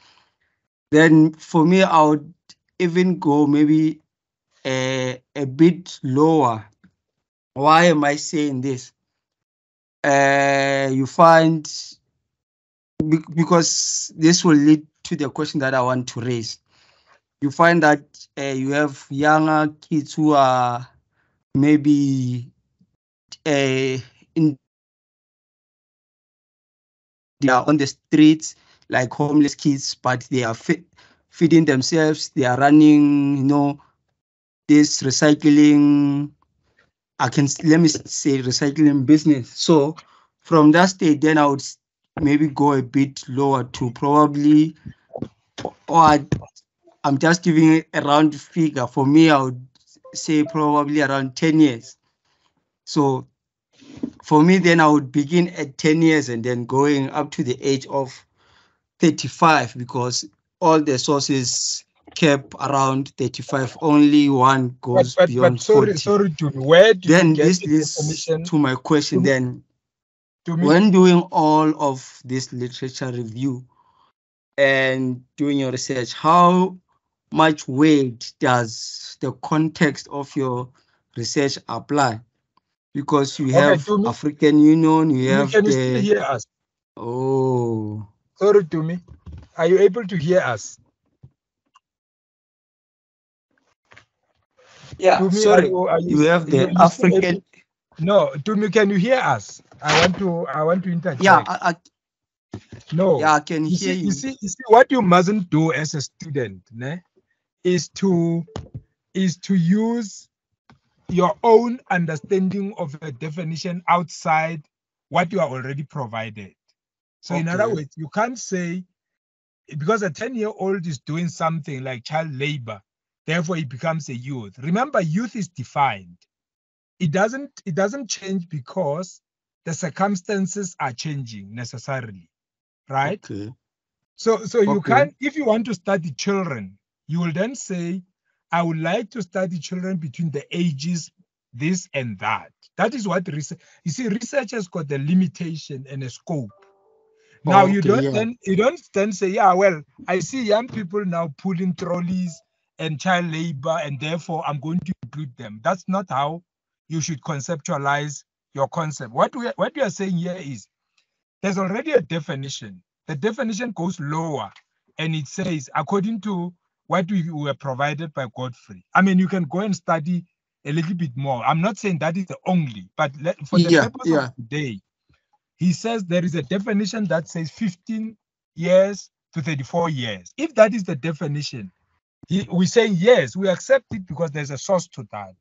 Then for me, I would even go maybe a bit lower. Why am I saying this? You find, because this will lead to the question that I want to raise. You find that you have younger kids who are maybe in, they are on the streets like homeless kids, but they are feeding themselves. They are running, you know, this recycling. Let me say recycling business. So from that state, then I would maybe go a bit lower to probably, or I'm just giving a round figure. For me, I would say probably around 10 years. So for me, then I would begin at 10 years and then going up to the age of 35, because all the sources kept around 35. Only one goes beyond 40. Sorry, to me, where do then you get this the leads definition? to my question. Then, To me, when doing all of this literature review and doing your research, how much weight does the context of your research apply? Because you have to me, African Union, you have can you still hear us? Oh, Sorry, to me, are you able to hear us? yeah. To me, Sorry, are you have the you still African. able- No, to me, can you hear us? I want to interject. Yeah, No. yeah, I can hear you. You see, what you mustn't do as a student, ne, is to use your own understanding of a definition outside what you are already provided. So in other Okay. words, you can't say because a 10-year-old is doing something like child labor, therefore he becomes a youth. Remember, youth is defined. It doesn't change because the circumstances are changing necessarily, right? Okay. So you Okay. can't, if you want to study children, you will then say, I would like to study children between the ages this and that. That is what research. You see, research has got a limitation and a scope. Now Okay, you don't yeah. then say, yeah, well, I see young people now pulling trolleys and child labor, and therefore I'm going to include them. That's not how you should conceptualize your concept. What we are saying here is there's already a definition. The definition goes lower, and it says, according to what we were provided by Godfrey. I mean, you can go and study a little bit more. I'm not saying that is the only, but for the purpose of today, he says there is a definition that says 15 years to 34 years. If that is the definition, we say yes, we accept it because there's a source to that.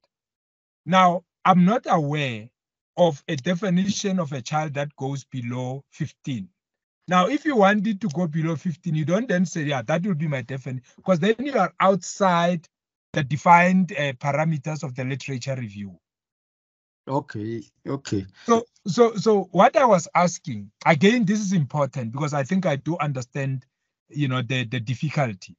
Now, I'm not aware of a definition of a child that goes below 15. Now, if you wanted to go below 15, you don't then say, yeah, that will be my definition, because then you are outside the defined parameters of the literature review. Okay. So what I was asking, again, this is important because I think I do understand, the difficulty.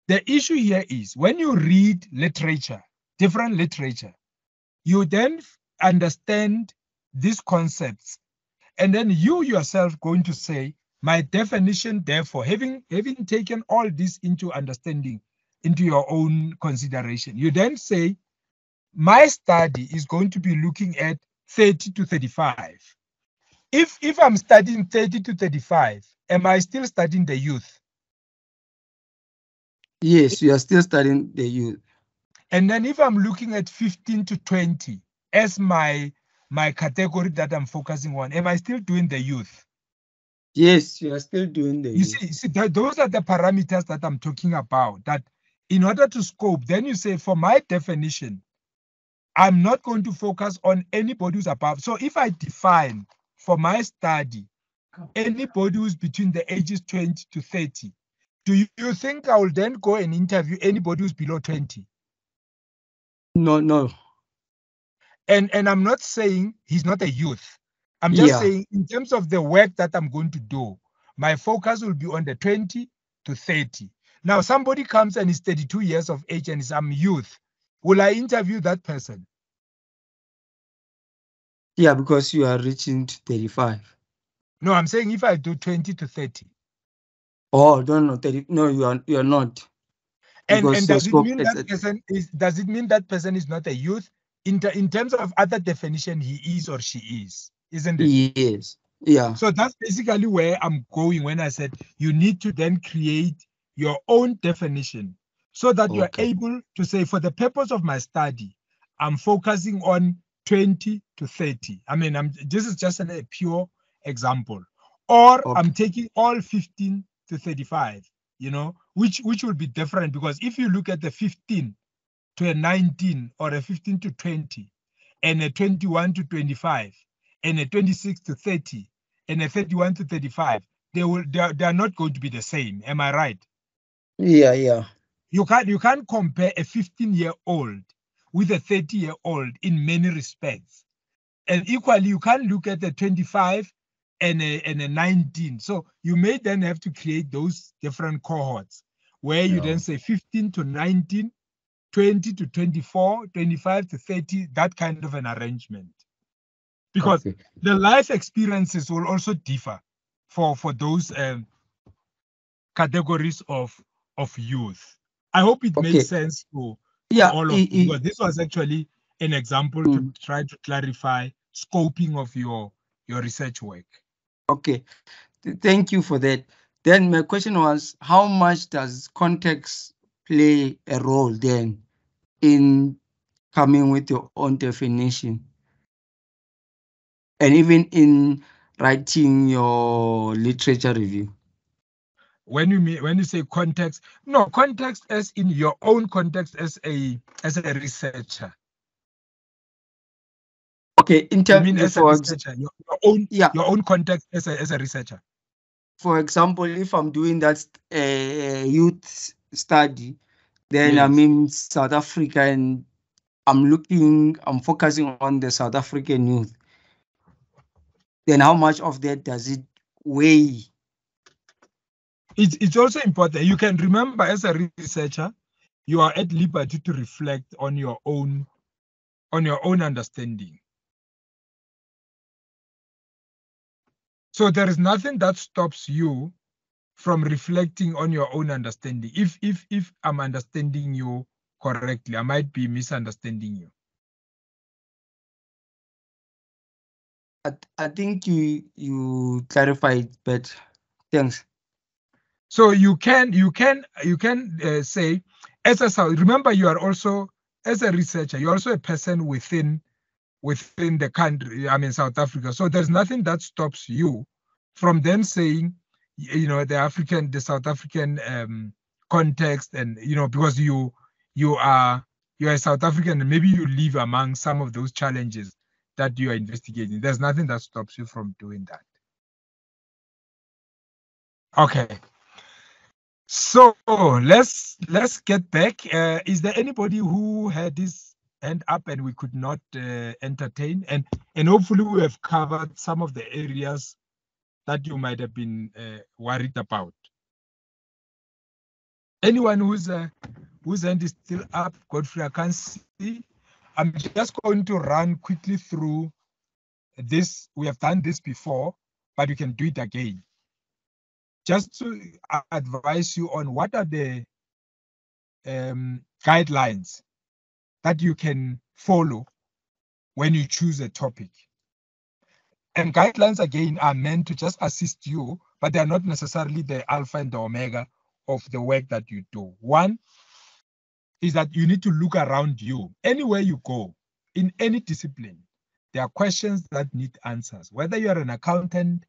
The issue here is when you read literature, different literature, you then understand these concepts, and then you yourself going to say, my definition, therefore, having taken all this into understanding, into your own consideration, you then say, my study is going to be looking at 30 to 35. If I'm studying 30 to 35, am I still studying the youth? Yes, you are still studying the youth. And then if I'm looking at 15 to 20 as my category that I'm focusing on, am I still doing the youth? Yes, you are still doing the youth. You see, those are the parameters that I'm talking about, that in order to scope, then you say, for my definition, I'm not going to focus on anybody who's above. So if I define for my study, anybody who's between the ages 20 to 30, do you think I will then go and interview anybody who's below 20? No. And I'm not saying he's not a youth. I'm just saying in terms of the work that I'm going to do, my focus will be on the 20 to 30. Now, somebody comes and is 32 years of age and is I'm youth. Will I interview that person? Yeah, because you are reaching to 35. No, I'm saying if I do 20 to 30. Oh, no, 30. No, you are not. And Because your does it scope mean is that person is? Does it mean that person is not a youth? In terms of other definition, he is or she is, isn't it? Yes. Yeah. So that's basically where I'm going when I said you need to then create your own definition so that you are Okay. able to say, for the purpose of my study, I'm focusing on 20 to 30. I mean, this is just a pure example. Or Okay. I'm taking all 15 to 35, you know, which will be different, because if you look at the 15 to a 19 or a 15 to 20 and a 21 to 25 and a 26 to 30 and a 31 to 35, they are not going to be the same. Am I right? Yeah, yeah. You can't compare a 15-year-old with a 30-year-old in many respects. And equally, you can't look at a 25 and a 19. So you may then have to create those different cohorts where you then say 15 to 19, 20 to 24, 25 to 30, that kind of an arrangement. Because Okay. the life experiences will also differ for those categories of youth. I hope it Okay. makes sense to Yeah. all of you, because this was actually an example to try to clarify scoping of your research work. Okay. Thank you for that. Then my question was, how much does context play a role then in coming with your own definition? And even in writing your literature review? When you say context, no, context as in your own context as a researcher. Okay, in You mean terms as a researcher, your own context as a researcher. For example, if I'm doing that youth study, then Yes. I'm in South Africa and I'm focusing on the South African youth. Then how much of that does it weigh? It's also important. You can remember, as a researcher, you are at liberty to reflect on your own understanding. So there is nothing that stops you from reflecting on your own understanding. If I'm understanding you correctly, I might be misunderstanding you. I think you clarified, but thanks. So you can say, remember, you are also, as a researcher, you're also a person within the country, I mean South Africa. So there's nothing that stops you from then saying, the South African context, and because you are a South African, and maybe you live among some of those challenges that you are investigating. There's nothing that stops you from doing that. Okay. So let's get back. Is there anybody who had this hand up and we could not entertain? And hopefully we have covered some of the areas that you might have been worried about. Anyone whose hand is still up, Godfrey, I can't see. I'm just going to run quickly through this. We have done this before, but we can do it again. Just to advise you on what are the guidelines that you can follow when you choose a topic. And guidelines, again, are meant to just assist you, but they are not necessarily the alpha and the omega of the work that you do. One is that you need to look around you. Anywhere you go, in any discipline, there are questions that need answers. Whether you're an accountant,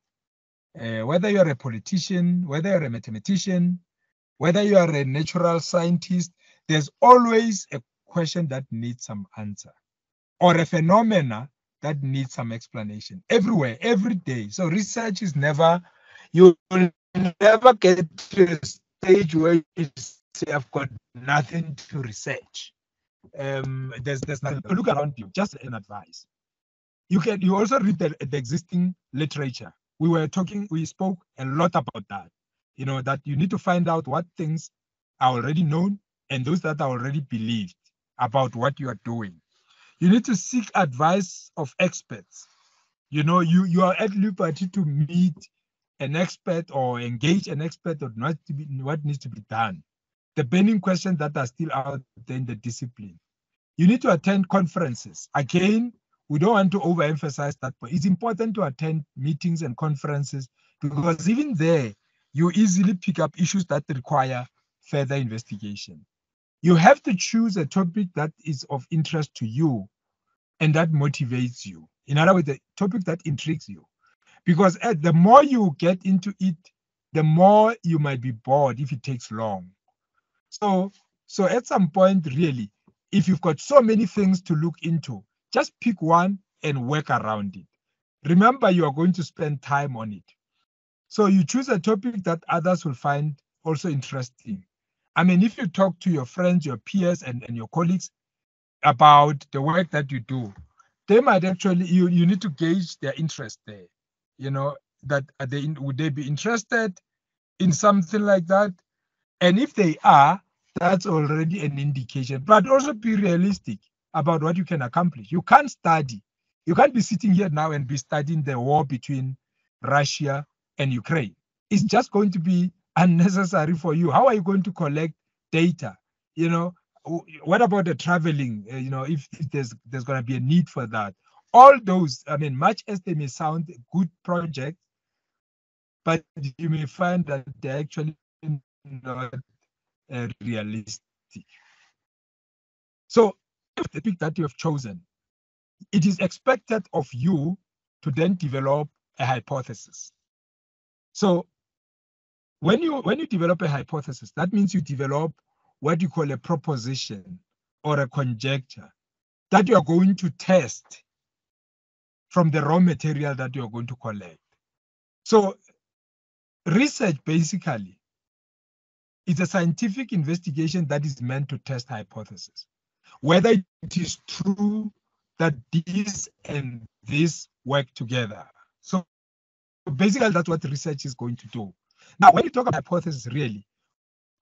whether you're a politician, whether you're a mathematician, whether you are a natural scientist, there's always a question that needs some answer, or a phenomena that needs some explanation. Everywhere, every day. So research is you will never get to a stage where you say, I've got nothing to research. There's nothing. Look around you, just an advice. You also read the existing literature. We spoke a lot about that. That you need to find out what things are already known and those that are already believed about what you are doing. You need to seek advice of experts. You know, you are at liberty to meet an expert or engage an expert on what needs to be done. The burning questions that are still out there in the discipline. You need to attend conferences. Again, we don't want to overemphasize that, but it's important to attend meetings and conferences because even there, you easily pick up issues that require further investigation. You have to choose a topic that is of interest to you and that motivates you. In other words, the topic that intrigues you. Because the more you get into it, the more you might be bored if it takes long. So at some point, really, if you've got so many things to look into, just pick one and work around it. Remember, you are going to spend time on it. So you choose a topic that others will find also interesting. I mean, if you talk to your friends, your peers, and your colleagues about the work that you do, they might actually, you need to gauge their interest there. You know, that would they be interested in something like that? And if they are, that's already an indication. But also be realistic about what you can accomplish. You can't study. You can't be sitting here now and be studying the war between Russia and Ukraine. It's just going to be unnecessary for you. How are you going to collect data? You know, what about the traveling? You know, if there's going to be a need for that. All those, I mean, much as they may sound good projects, but you may find that they're actually not realistic. So if the topic that you have chosen, it is expected of you to then develop a hypothesis. So when you develop a hypothesis, that means you develop what you call a proposition or a conjecture that you are going to test from the raw material that you are going to collect. So research basically is a scientific investigation that is meant to test hypotheses, whether it is true that this and this work together. So basically, that's what research is going to do. Now, when you talk about hypothesis, really,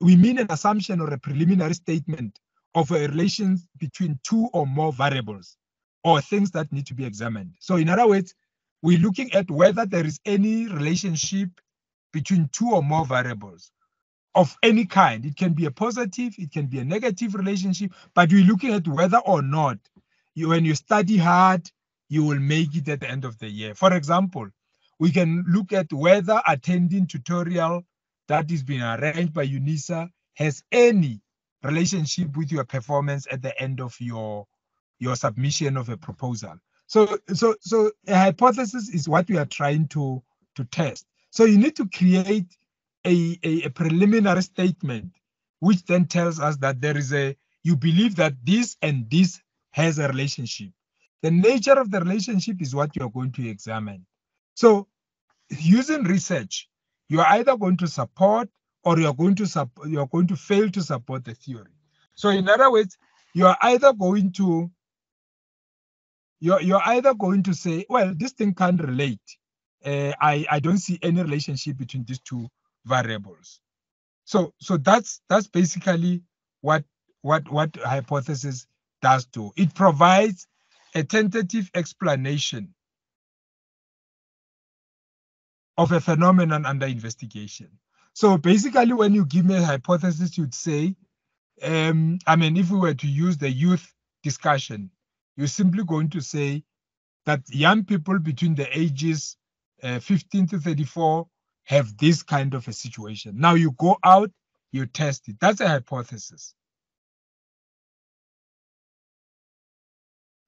we mean an assumption or a preliminary statement of a relation between two or more variables or things that need to be examined. So in other words, we're looking at whether there is any relationship between two or more variables of any kind. It can be a positive, it can be a negative relationship, but we're looking at whether or not when you study hard, you will make it at the end of the year. For example, we can look at whether attending tutorial that is being arranged by UNISA has any relationship with your performance at the end of your submission of a proposal. So a hypothesis is what we are trying to test. So you need to create a preliminary statement, which then tells us that there is you believe that this and this has a relationship. The nature of the relationship is what you're going to examine. So using research, you are either going to support or you're going to fail to support the theory. So in other words, you're either going to say, well, this thing can't relate. I don't see any relationship between these two variables. So that's basically what hypothesis does do. It provides a tentative explanation of a phenomenon under investigation. So basically, when you give me a hypothesis, you'd say, I mean, if we were to use the youth discussion, you're simply going to say that young people between the ages 15 to 34 have this kind of a situation. Now you go out, you test it. That's a hypothesis.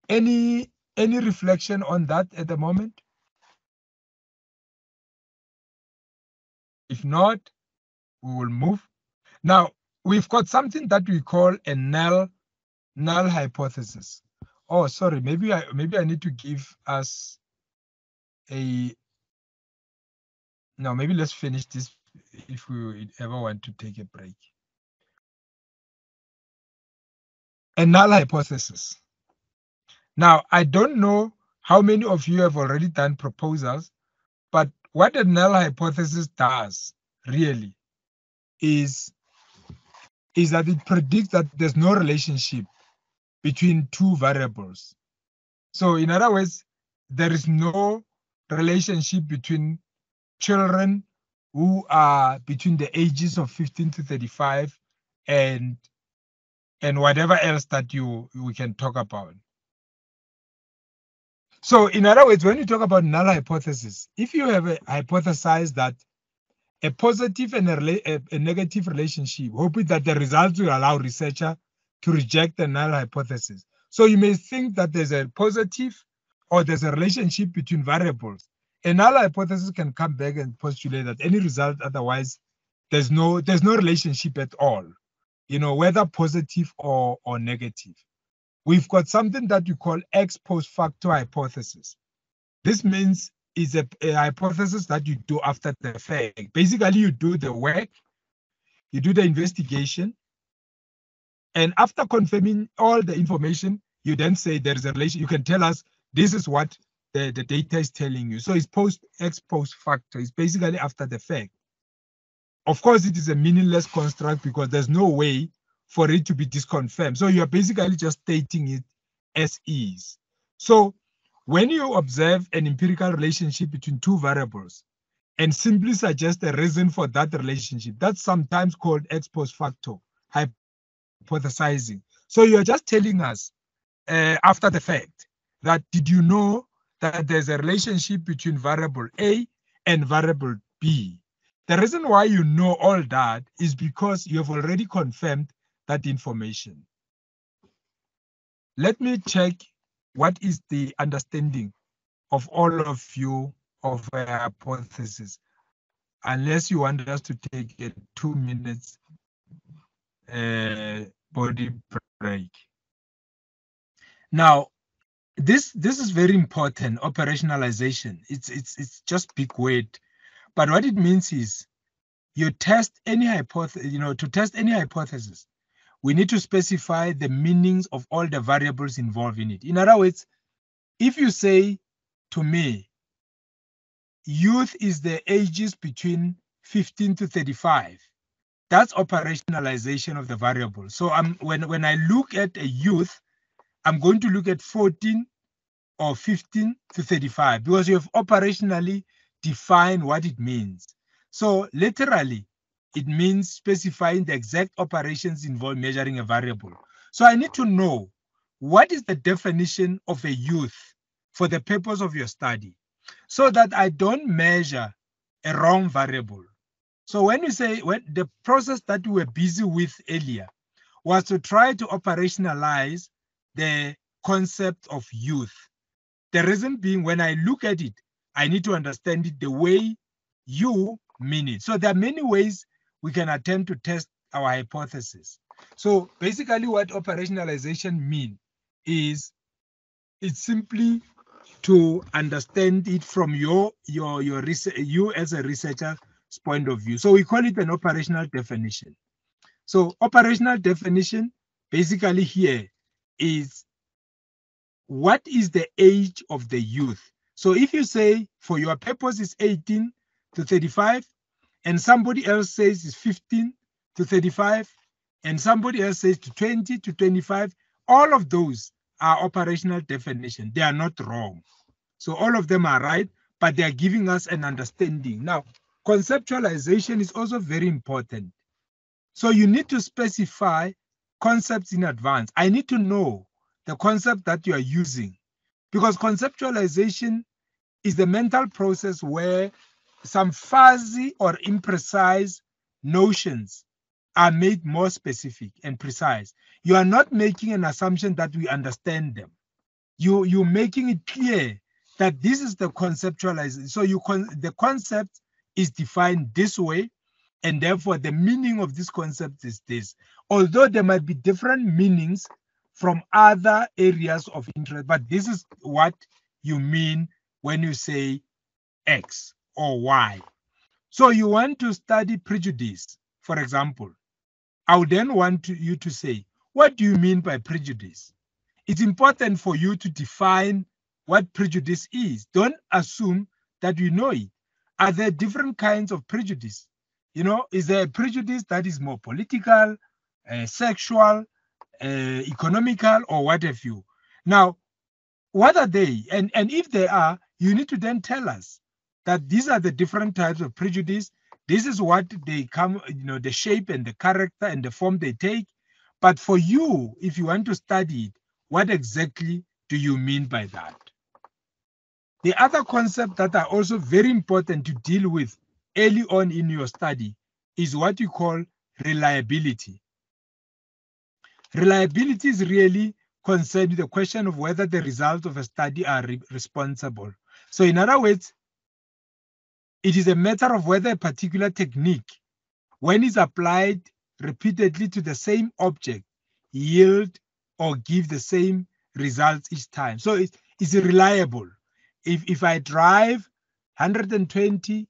Any reflection on that at the moment? If not, we will move. Now, we've got something that we call a null hypothesis. Oh, sorry, maybe I need to give us maybe let's finish this if we ever want to take a break. A null hypothesis. Now, I don't know how many of you have already done proposals, but what a null hypothesis does really is that it predicts that there's no relationship between two variables. So in other words, there is no relationship between children who are between the ages of 15 to 35 and whatever else that we can talk about. So in other words, when you talk about null hypothesis, if you have a hypothesized that a positive and a negative relationship, hoping that the results will allow researcher to reject the null hypothesis. So you may think that there's a positive or there's a relationship between variables. A null hypothesis can come back and postulate that any result otherwise there's no relationship at all, you know, whether positive or negative. We've got something that we call ex post facto hypothesis. This means it's a hypothesis that you do after the fact. Basically, you do the work, you do the investigation, and after confirming all the information, you then say there is a relation. You can tell us this is what the data is telling you. So it's ex post facto. It's basically after the fact. Of course, it is a meaningless construct because there's no way for it to be disconfirmed. So you're basically just stating it as is. So when you observe an empirical relationship between two variables and simply suggest a reason for that relationship, that's sometimes called ex post facto hypothesizing. So you're just telling us after the fact that did you know that there's a relationship between variable A and variable B? The reason why you know all that is because you have already confirmed that information. Let me check what is the understanding of all of you of a hypothesis, unless you want us to take a 2 minutes body break. Now, this is very important, operationalization. It's just big word, but what it means is you test any hypothesis, to test any hypothesis, we need to specify the meanings of all the variables involved in it. In other words, if you say to me, youth is the ages between 15 to 35, that's operationalization of the variable. So when I look at a youth, I'm going to look at 14 or 15 to 35 because you have operationally defined what it means. So literally, it means specifying the exact operations involved measuring a variable. So I need to know what is the definition of a youth for the purpose of your study so that I don't measure a wrong variable. So when you say, when the process that we were busy with earlier was to try to operationalize the concept of youth. The reason being, when I look at it, I need to understand it the way you mean it. So there are many ways we can attempt to test our hypothesis. So basically what operationalization means is it's simply to understand it from you as a researcher's point of view. So we call it an operational definition. So operational definition basically here is what is the age of the youth. So if you say for your purpose is 18 to 35, and somebody else says it's 15 to 35, and somebody else says to 20 to 25, all of those are operational definition. They are not wrong. So all of them are right, but they are giving us an understanding. Now, conceptualization is also very important. So you need to specify concepts in advance. I need to know the concept that you are using, because conceptualization is the mental process where some fuzzy or imprecise notions are made more specific and precise. You are not making an assumption that we understand them. You're making it clear that this is the conceptualization. So the concept is defined this way, and therefore the meaning of this concept is this. Although there might be different meanings from other areas of interest, but this is what you mean when you say X or Y. So you want to study prejudice, for example. I would then want you to say, what do you mean by prejudice? It's important for you to define what prejudice is. Don't assume that you know it. Are there different kinds of prejudice? Is there a prejudice that is more political, sexual, economical, or what have you? Now, what are they? And if they are, you need to then tell us that these are the different types of prejudice. This is what they come, the shape and the character and the form they take. But for you, if you want to study it, what exactly do you mean by that? The other concept that are also very important to deal with early on in your study is what you call reliability. Reliability is really concerned with the question of whether the results of a study are responsible. So in other words, it is a matter of whether a particular technique, when it's applied repeatedly to the same object, yield or give the same results each time. So it's reliable. If I drive 120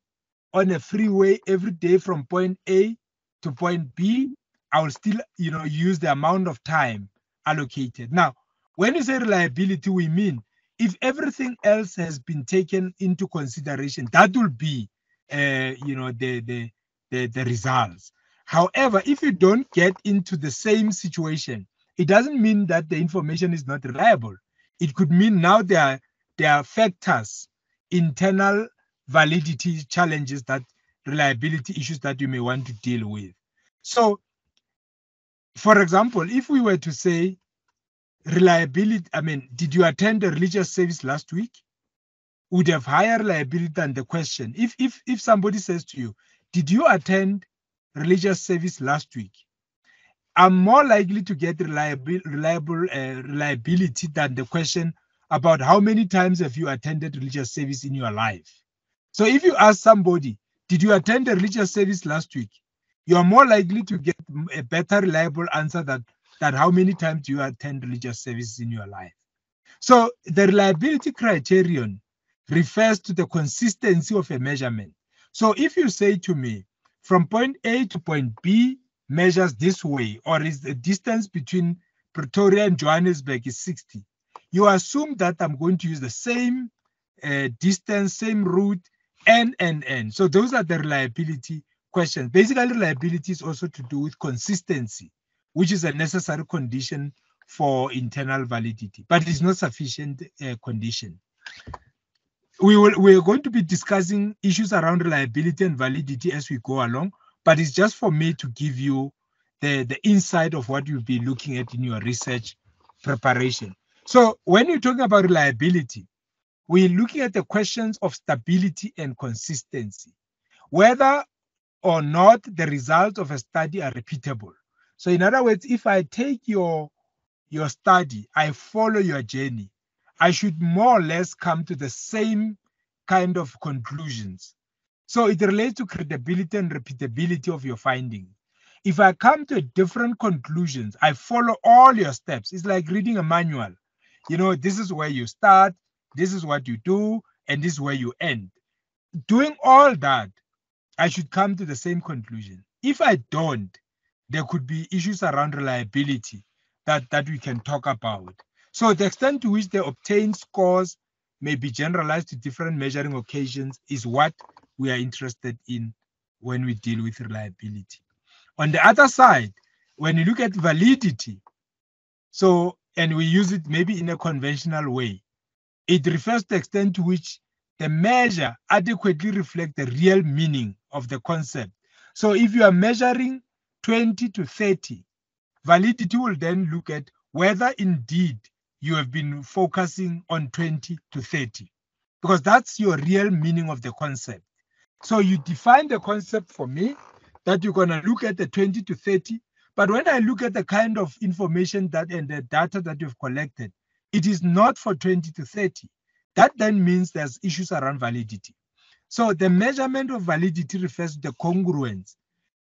on a freeway every day from point A to point B, I will still, use the amount of time allocated. Now, when you say reliability, we mean if everything else has been taken into consideration, that will be, the results. However, if you don't get into the same situation, it doesn't mean that the information is not reliable. It could mean now there are factors, internal validity challenges, that reliability issues that you may want to deal with. So, for example, if we were to say reliability, did you attend a religious service last week? Would have higher reliability than the question. If somebody says to you, did you attend religious service last week? I'm more likely to get reliability than the question about how many times have you attended religious service in your life. So if you ask somebody, did you attend a religious service last week? You are more likely to get a better reliable answer than how many times do you attend religious services in your life. So the reliability criterion refers to the consistency of a measurement. So if you say to me, from point A to point B measures this way, or is the distance between Pretoria and Johannesburg is 60, you assume that I'm going to use the same distance, same route, and. So those are the reliability questions. Basically, reliability is also to do with consistency, which is a necessary condition for internal validity, but it's not sufficient condition. We're going to be discussing issues around reliability and validity as we go along, but it's just for me to give you the insight of what you'll be looking at in your research preparation. So when you're talking about reliability, we're looking at the questions of stability and consistency, whether or not the results of a study are repeatable. So in other words, if I take your study, I follow your journey, I should more or less come to the same kind of conclusions. So it relates to credibility and repeatability of your findings. If I come to different conclusions, I follow all your steps. It's like reading a manual. This is where you start, this is what you do, and this is where you end. Doing all that, I should come to the same conclusion. If I don't, there could be issues around reliability that we can talk about. So the extent to which the obtained scores may be generalized to different measuring occasions is what we are interested in when we deal with reliability. On the other side, when you look at validity, and we use it maybe in a conventional way, it refers to the extent to which the measure adequately reflects the real meaning of the concept. So if you are measuring 20 to 30, validity will then look at whether indeed you have been focusing on 20 to 30, because that's your real meaning of the concept. So you define the concept for me that you're going to look at the 20 to 30, but when I look at the kind of information and the data that you've collected, it is not for 20 to 30. That then means there's issues around validity. So the measurement of validity refers to the congruence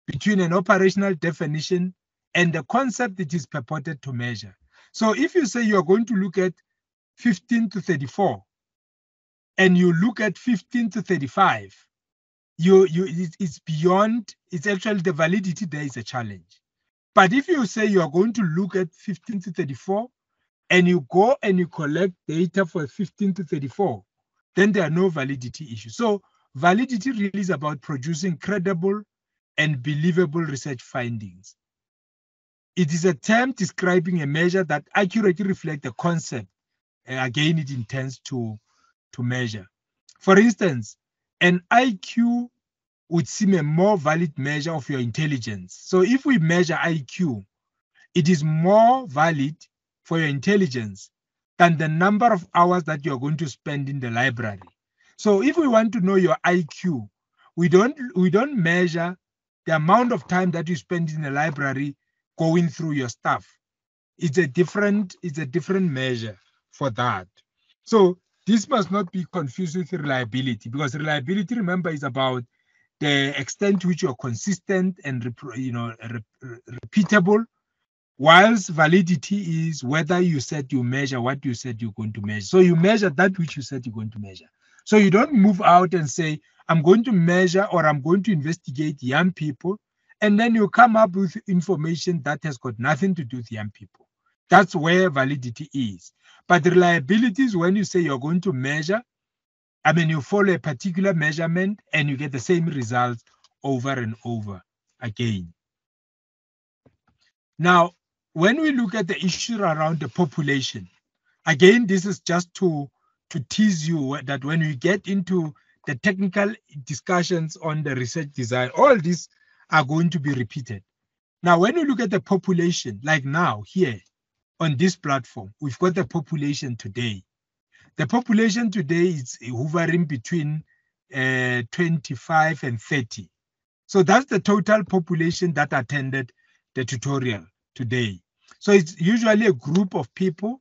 between an operational definition and the concept it is purported to measure. So if you say you're going to look at 15 to 34, and you look at 15 to 35, it's beyond, it's actually the validity there is a challenge. But if you say you are going to look at 15 to 34, and you go and you collect data for 15 to 34, then there are no validity issues. So validity really is about producing credible and believable research findings. It is a term describing a measure that accurately reflects the concept, again, it intends to measure. For instance, an IQ would seem a more valid measure of your intelligence. So if we measure IQ, it is more valid for your intelligence than the number of hours that you're going to spend in the library. So if we want to know your IQ, we don't measure the amount of time that you spend in the library going through your stuff. It's a different measure for that. So this must not be confused with reliability, because reliability, remember, is about the extent to which you're consistent and repeatable, whilst validity is whether you said you measure what you said you're going to measure. So you measure that which you said you're going to measure. So you don't move out and say, I'm going to measure or I'm going to investigate young people, and then you come up with information that has got nothing to do with young people. That's where validity is. But reliability is when you say you're going to measure, I mean, you follow a particular measurement and you get the same results over and over again. Now, when we look at the issue around the population, again, this is just to tease you that when we get into the technical discussions on the research design, all these are going to be repeated. Now, when we look at the population, like now here on this platform, we've got the population today. The population today is hovering between 25 and 30. So that's the total population that attended the tutorial today. So it's usually a group of people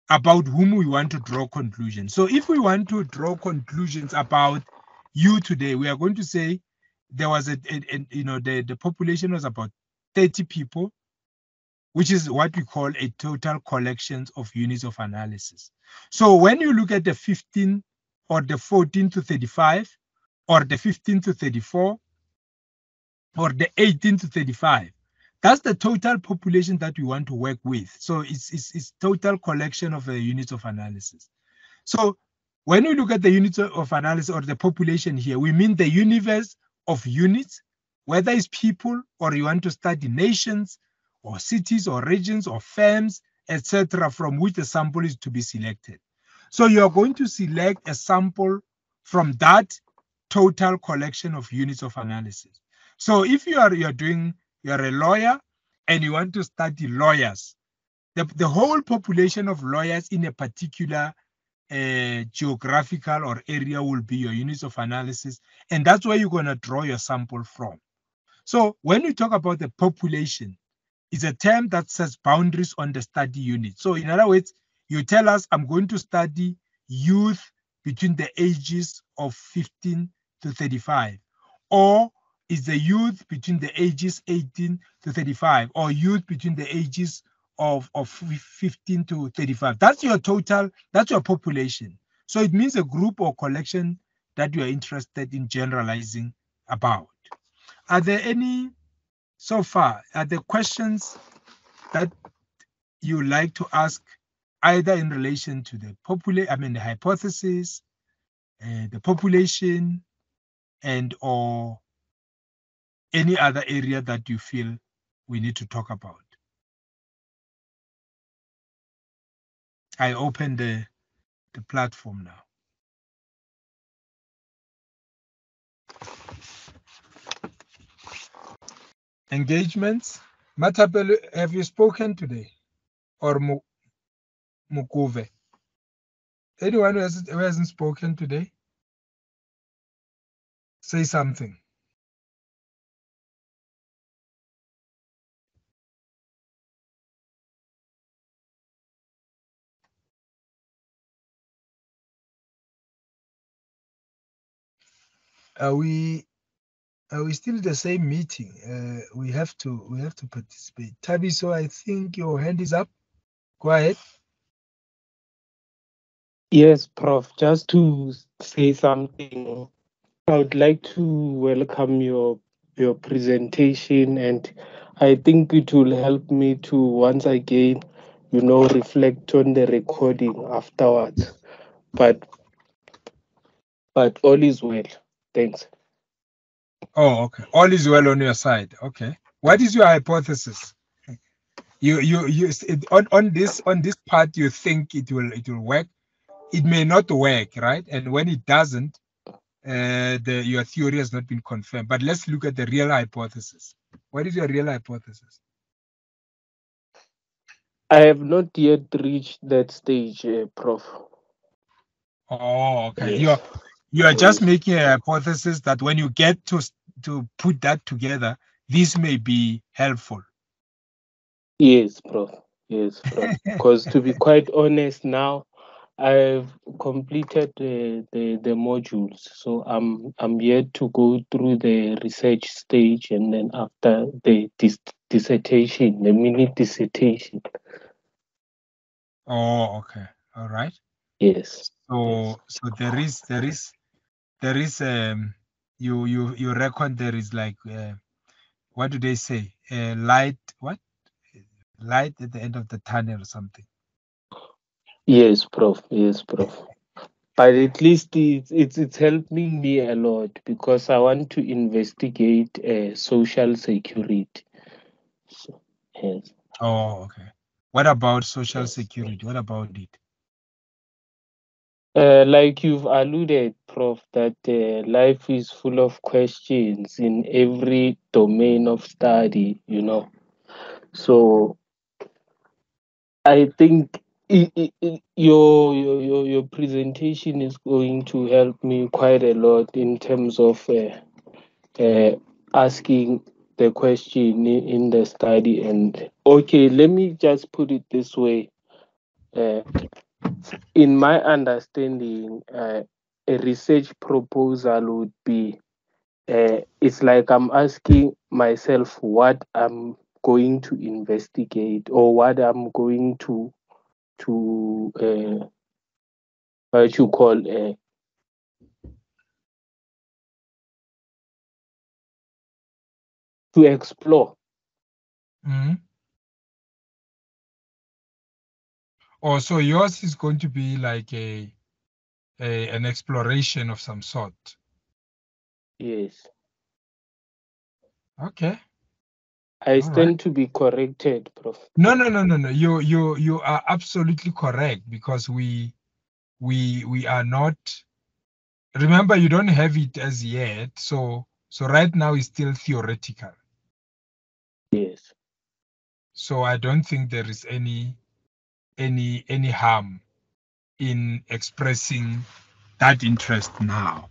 about whom we want to draw conclusions. So if we want to draw conclusions about you today, we are going to say there was the population was about 30 people, which is what we call a total collection of units of analysis. So when you look at the 15 or the 14 to 35 or the 15 to 34 or the 18 to 35, that's the total population that we want to work with. So it's total collection of units of analysis. So when we look at the units of analysis or the population here, we mean the universe of units, whether it's people or you want to study nations or cities or regions or firms, etc., from which the sample is to be selected. So you're going to select a sample from that total collection of units of analysis. So if you're a lawyer and you want to study lawyers, the whole population of lawyers in a particular geographical or area will be your units of analysis, and that's where you're going to draw your sample from. So when we talk about the population, it's a term that sets boundaries on the study unit. So in other words, you tell us, I'm going to study youth between the ages of 15 to 35, or is the youth between the ages 18 to 35, or youth between the ages of 15 to 35. That's your total, that's your population. So it means a group or collection that you are interested in generalizing about. Are there any, so far, are there questions that you like to ask either in relation to the the hypothesis, the population, and or any other area that you feel we need to talk about? I open the platform now. Engagements. Matabelo, have you spoken today? Or Mukuve? Anyone who hasn't spoken today? Say something. Are we still the same meeting? We have to participate. Tabiso, I think your hand is up. Go ahead. Yes, Prof. Just to say something, I would like to welcome your presentation, and I think it will help me to once again, reflect on the recording afterwards. But all is well. Thanks. Oh, okay. All is well on your side. Okay. What is your hypothesis? On this part, you think it will work. it may not work, right? And when it doesn't, your theory has not been confirmed. But let's look at the real hypothesis. What is your real hypothesis? I have not yet reached that stage, Prof. Oh, okay. Yes. You are just making a hypothesis that when you get to put that together, this may be helpful. Yes, Prof. Yes, Prof. Because to be quite honest, now I've completed the modules, so I'm yet to go through the research stage, and then after the dissertation, the mini dissertation. Oh, okay. All right. Yes. So there is you reckon there is like what do they say? Light light at the end of the tunnel or something. Yes, Prof. Yes, Prof. But at least it's helping me a lot because I want to investigate social security. So, yes. Oh, okay. What about social security? What about it? Like you've alluded, Prof, that life is full of questions in every domain of study, you know. So I think your presentation is going to help me quite a lot in terms of asking the question in the study. And okay, let me just put it this way. In my understanding, a research proposal would be it's like I'm asking myself what I'm going to investigate or what I'm going to what you call to explore. Mm-hmm. Oh, so yours is going to be like an exploration of some sort. Yes. Okay. I stand to be corrected, Prof. No. You are absolutely correct because we are not. Remember, you don't have it as yet, so right now it's still theoretical. Yes. So I don't think there is any harm in expressing that interest now.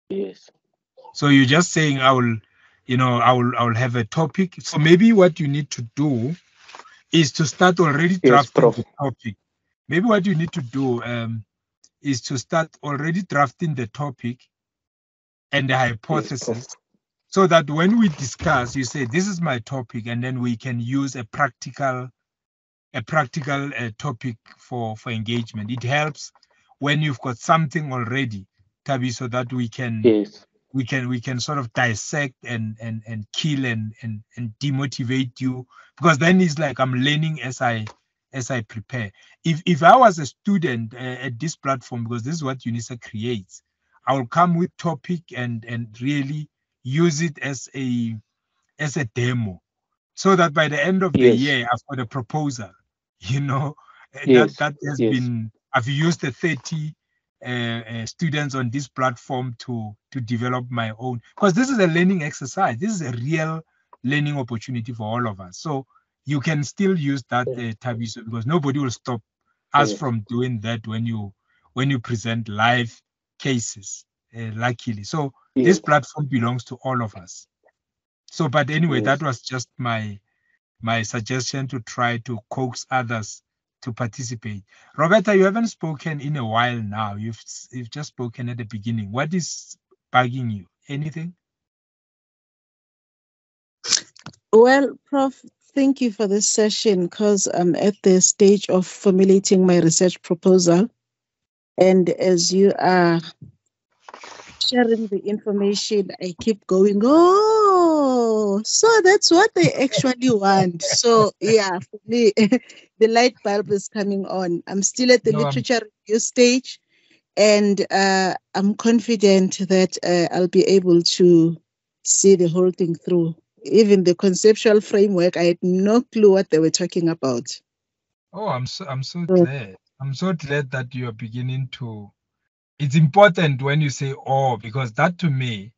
Yes. So you're just saying I will have a topic. So maybe what you need to do is to start already drafting the topic. Maybe what you need to do is to start already drafting the topic and the hypothesis, so that when we discuss, you say, this is my topic, and then we can use a practical topic for engagement. It helps when you've got something already, Tabi, so that we can we can sort of dissect and kill and demotivate you, because then it's like I'm learning as I prepare. If I was a student at this platform, because this is what UNISA creates, I will come with topic and really use it as a demo, so that by the end of the year I've got a proposal, that has been, I've used the 30 students on this platform to develop my own, because this is a learning exercise. This is a real learning opportunity for all of us. So you can still use that Tabiso, because nobody will stop us from doing that when you present live cases, luckily. So this platform belongs to all of us. So, but anyway, that was just my suggestion to try to coax others to participate. Roberta, you haven't spoken in a while now. You've just spoken at the beginning. What is bugging you? Anything? Well, Prof, thank you for this session, because I'm at the stage of formulating my research proposal. And as you are sharing the information, I keep going, oh, so that's what they actually want. So yeah, for me, the light bulb is coming on. I'm still at the literature review stage, and I'm confident that I'll be able to see the whole thing through. Even the conceptual framework, I had no clue what they were talking about. Oh, I'm so glad. I'm so glad that you are beginning to. It's important when you say "oh," because that to me,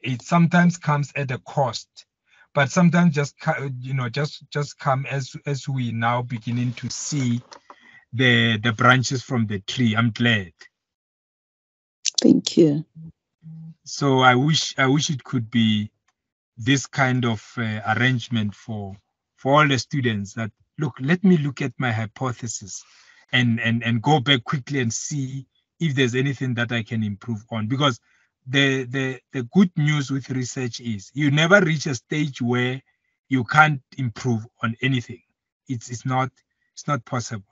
it sometimes comes at a cost, but sometimes just just come as we now beginning to see the branches from the tree. I'm glad. Thank you. So I wish it could be this kind of arrangement for all the students that look, let me look at my hypothesis and go back quickly and see if there's anything that I can improve on. Because the good news with research is you never reach a stage where you can't improve on anything. It's not possible.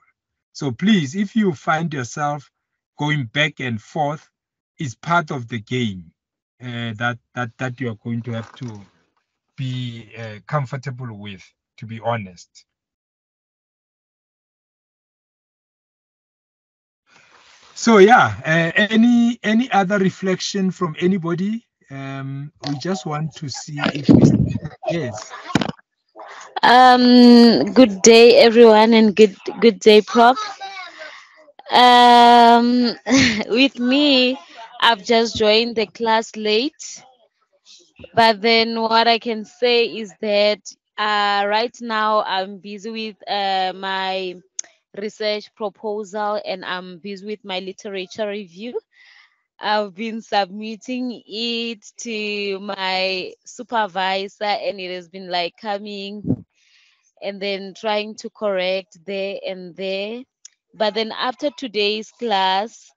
So please, if you find yourself going back and forth, it's part of the game that you are going to have to be comfortable with, to be honest. So yeah, any other reflection from anybody? We just want to see if we yes. Good day, everyone, and good day, Prof. With me, I've just joined the class late, but then what I can say is that right now I'm busy with my research proposal, and I'm busy with my literature review. I've been submitting it to my supervisor, and it has been like coming and then trying to correct there and there. But then after today's class,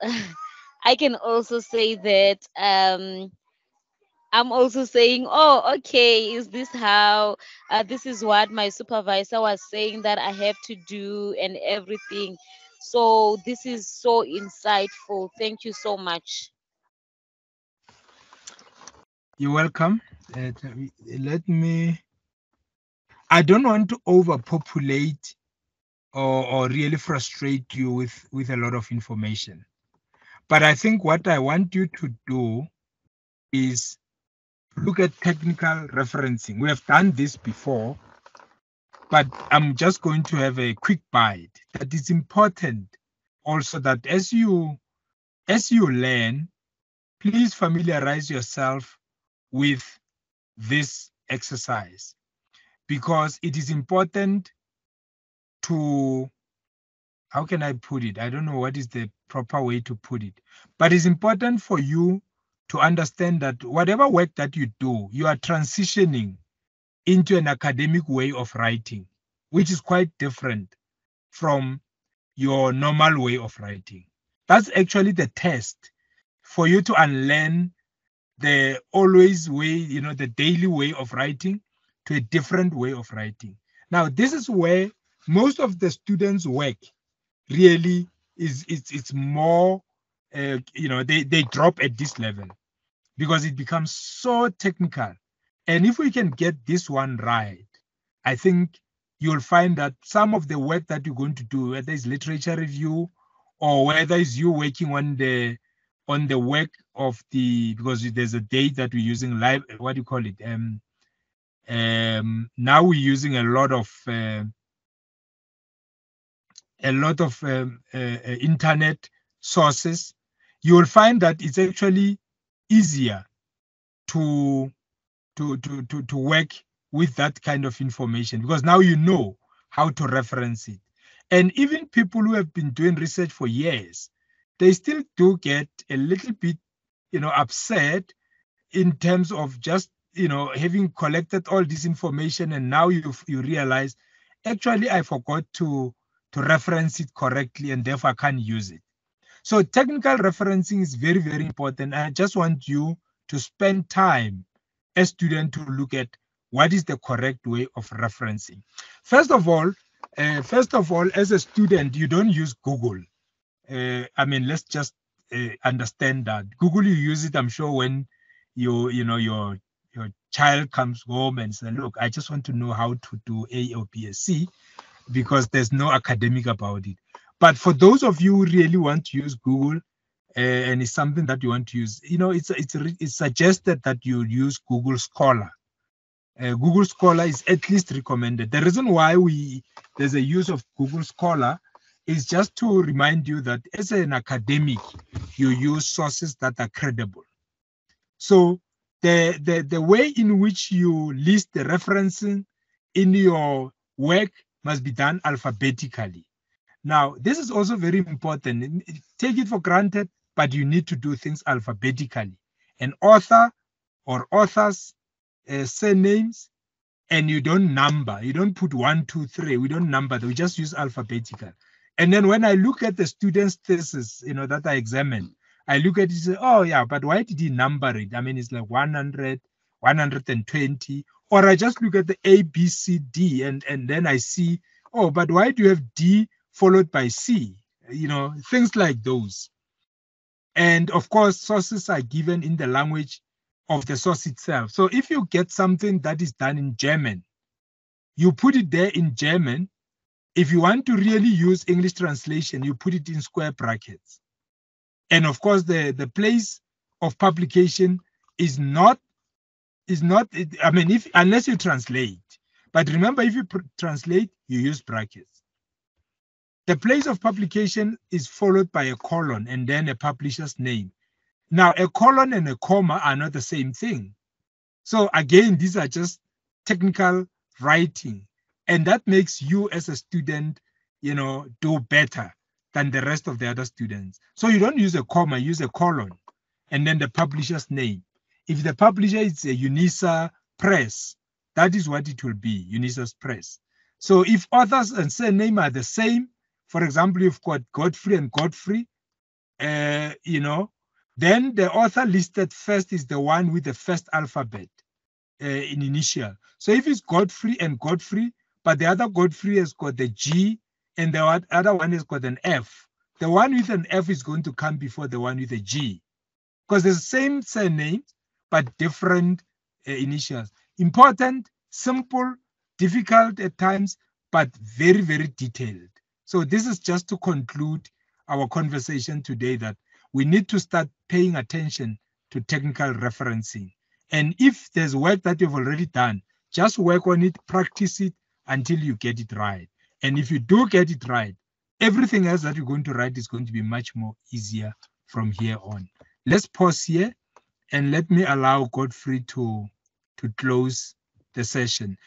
I can also say that I'm also saying, oh, okay, is this how, this is what my supervisor was saying that I have to do and everything. So this is so insightful. Thank you so much. You're welcome. Let me. I don't want to overpopulate or really frustrate you with a lot of information. But I think what I want you to do is look at technical referencing. We have done this before, but I'm just going to have a quick bite. That is important also that as you learn, please familiarize yourself with this exercise, because it is important to, how can I put it? I don't know what is the proper way to put it, but it's important for you to understand that whatever work that you do, you are transitioning into an academic way of writing, which is quite different from your normal way of writing. That's actually the test for you to unlearn the always way, the daily way of writing to a different way of writing. Now, this is where most of the students' work really it's more, they drop at this level because it becomes so technical. And if we can get this one right, I think you'll find that some of the work that you're going to do, whether it's literature review or whether it's you working on the work of because there's a date that we're using live, what do you call it? Now we're using a lot of internet sources. You will find that it's actually easier to work with that kind of information, because now you know how to reference it. And even people who have been doing research for years, they still do get a little bit, upset in terms of just, having collected all this information, and now you realize, actually, I forgot to reference it correctly, and therefore I can't use it. So technical referencing is very, very important. I just want you to spend time as student to look at what is the correct way of referencing. First of all, as a student, you don't use Google. Let's just understand that Google, you use it, I'm sure, when your child comes home and say, look, I just want to know how to do A or B or C, because there's no academic about it. But for those of you who really want to use Google, and it's something that you want to use, it's suggested that you use Google Scholar. Google Scholar is at least recommended. The reason why there's a use of Google Scholar is just to remind you that as an academic, you use sources that are credible. So the way in which you list the referencing in your work must be done alphabetically. Now, this is also very important. Take it for granted, but you need to do things alphabetically. An author or authors, surnames, and you don't number. You don't put 1, 2, 3. We don't number them. We just use alphabetical. And then when I look at the student's thesis, that I examine, I look at it and say, oh yeah, but why did he number it? I mean, it's like 100, 120, or I just look at the A, B, C, D, and then I see, oh, but why do you have D followed by C? Things like those. And of course, sources are given in the language of the source itself. So if you get something that is done in German, you put it there in German. If you want to really use English translation, you put it in square brackets. And of course, the place of publication is not, I mean, unless you translate. But remember, if you translate, you use brackets. The place of publication is followed by a colon and then a publisher's name. Now, a colon and a comma are not the same thing. So again, these are just technical writing. And that makes you as a student, do better than the rest of the other students. So you don't use a comma, use a colon, and then the publisher's name. If the publisher is a UNISA Press, that is what it will be, UNISA's Press. So if authors and surname are the same, for example, you've got Godfrey and Godfrey, then the author listed first is the one with the first alphabet in initial. So if it's Godfrey and Godfrey, but the other Godfrey has got the G and the other one has got an F, the one with an F is going to come before the one with a G, because the same surname, but different initials. Important, simple, difficult at times, but very, very detailed. So this is just to conclude our conversation today, that we need to start paying attention to technical referencing. And if there's work that you've already done, just work on it, practice it until you get it right. And if you do get it right, everything else that you're going to write is going to be much more easier from here on. Let's pause here and let me allow Godfrey to close the session.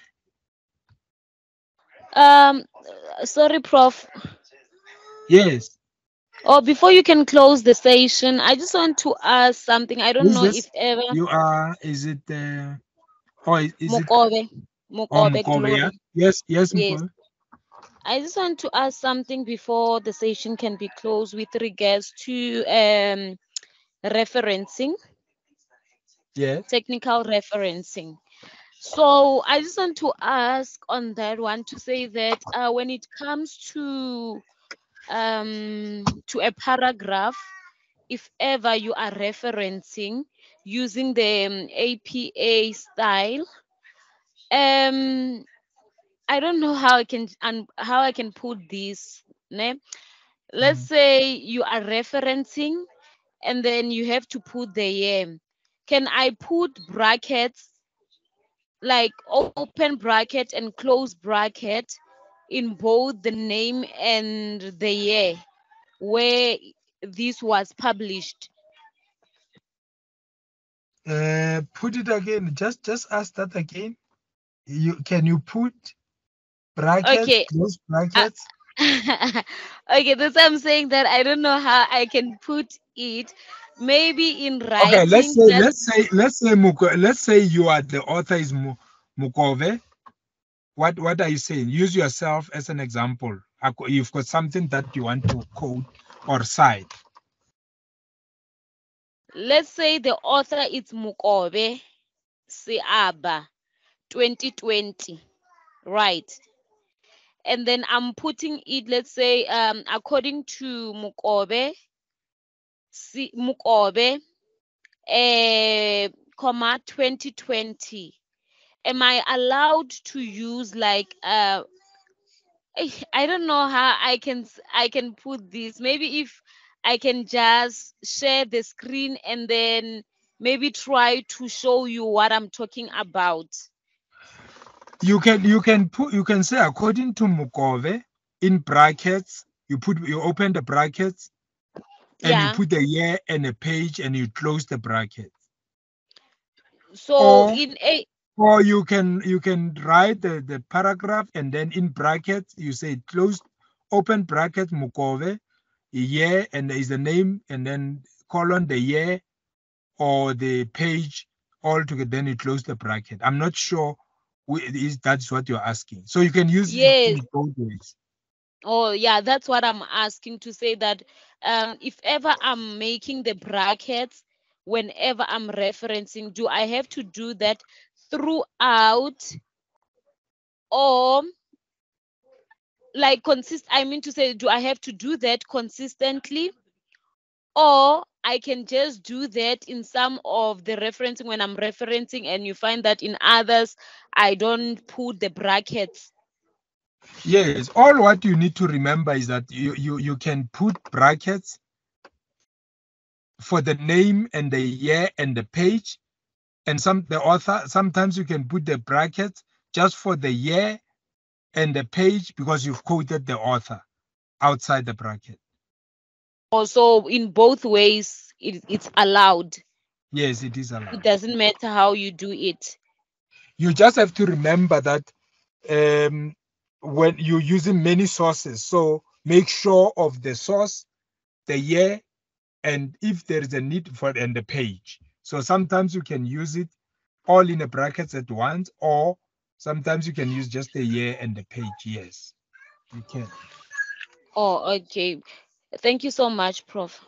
Sorry, Prof. Yes. Oh, before you can close the session, I just want to ask something. I don't know if ever you are. Is it? Or is Mukobe? it? Mukobe, yeah? Yes. Yes. Mukobe. I just want to ask something before the session can be closed with regards to referencing. Yes. Technical referencing. So I just want to ask on that one to say that when it comes to a paragraph, if ever you are referencing using the APA style, I don't know how I can put this. Let's say you are referencing and then you have to put the can I put brackets, like open bracket and close bracket, in both the name and the year where this was published? Put it again. Just ask that again. Can you put brackets, okay, close brackets? Okay, that's why I'm saying that I don't know how I can put it. Maybe in writing. Okay, let's say you are the author is Mukove. What are you saying? Use yourself as an example. You've got something that you want to quote or cite. Let's say the author is Mukobe Seaba 2020, right? And then I'm putting it, let's say, according to Mukobe, 2020. Am I allowed to use like I don't know how I can put this. Maybe if I can just share the screen and then maybe try to show you what I'm talking about. You can say according to Mukove in brackets you open the brackets and Yeah. you put the year and a page and you close the bracket. So Or- Or you can write the paragraph and then in brackets you say close, open bracket Mukove, year, and there is a name, and then colon the year or the page all together, then you close the bracket. I'm not sure that's what you're asking. So you can use it in both ways. Oh, yeah, that's what I'm asking, to say that if ever I'm making the brackets, whenever I'm referencing, do I have to do that throughout, or like I mean to say, do I have to do that consistently, or I can just do that in some of the referencing when I'm referencing, and you find that in others I don't put the brackets? Yes, all what you need to remember is that you can put brackets for the name and the year and the page, and the author, sometimes you can put the brackets just for the year and the page because you've quoted the author outside the bracket. Also, in both ways, it's allowed. Yes, it is allowed. It doesn't matter how you do it. You just have to remember that when you're using many sources, so make sure of the source, the year, and if there is a need for it, and the page. So sometimes you can use it all in the brackets at once, or sometimes you can use just the year and the page. Yes, you can. Oh, okay. Thank you so much, Prof.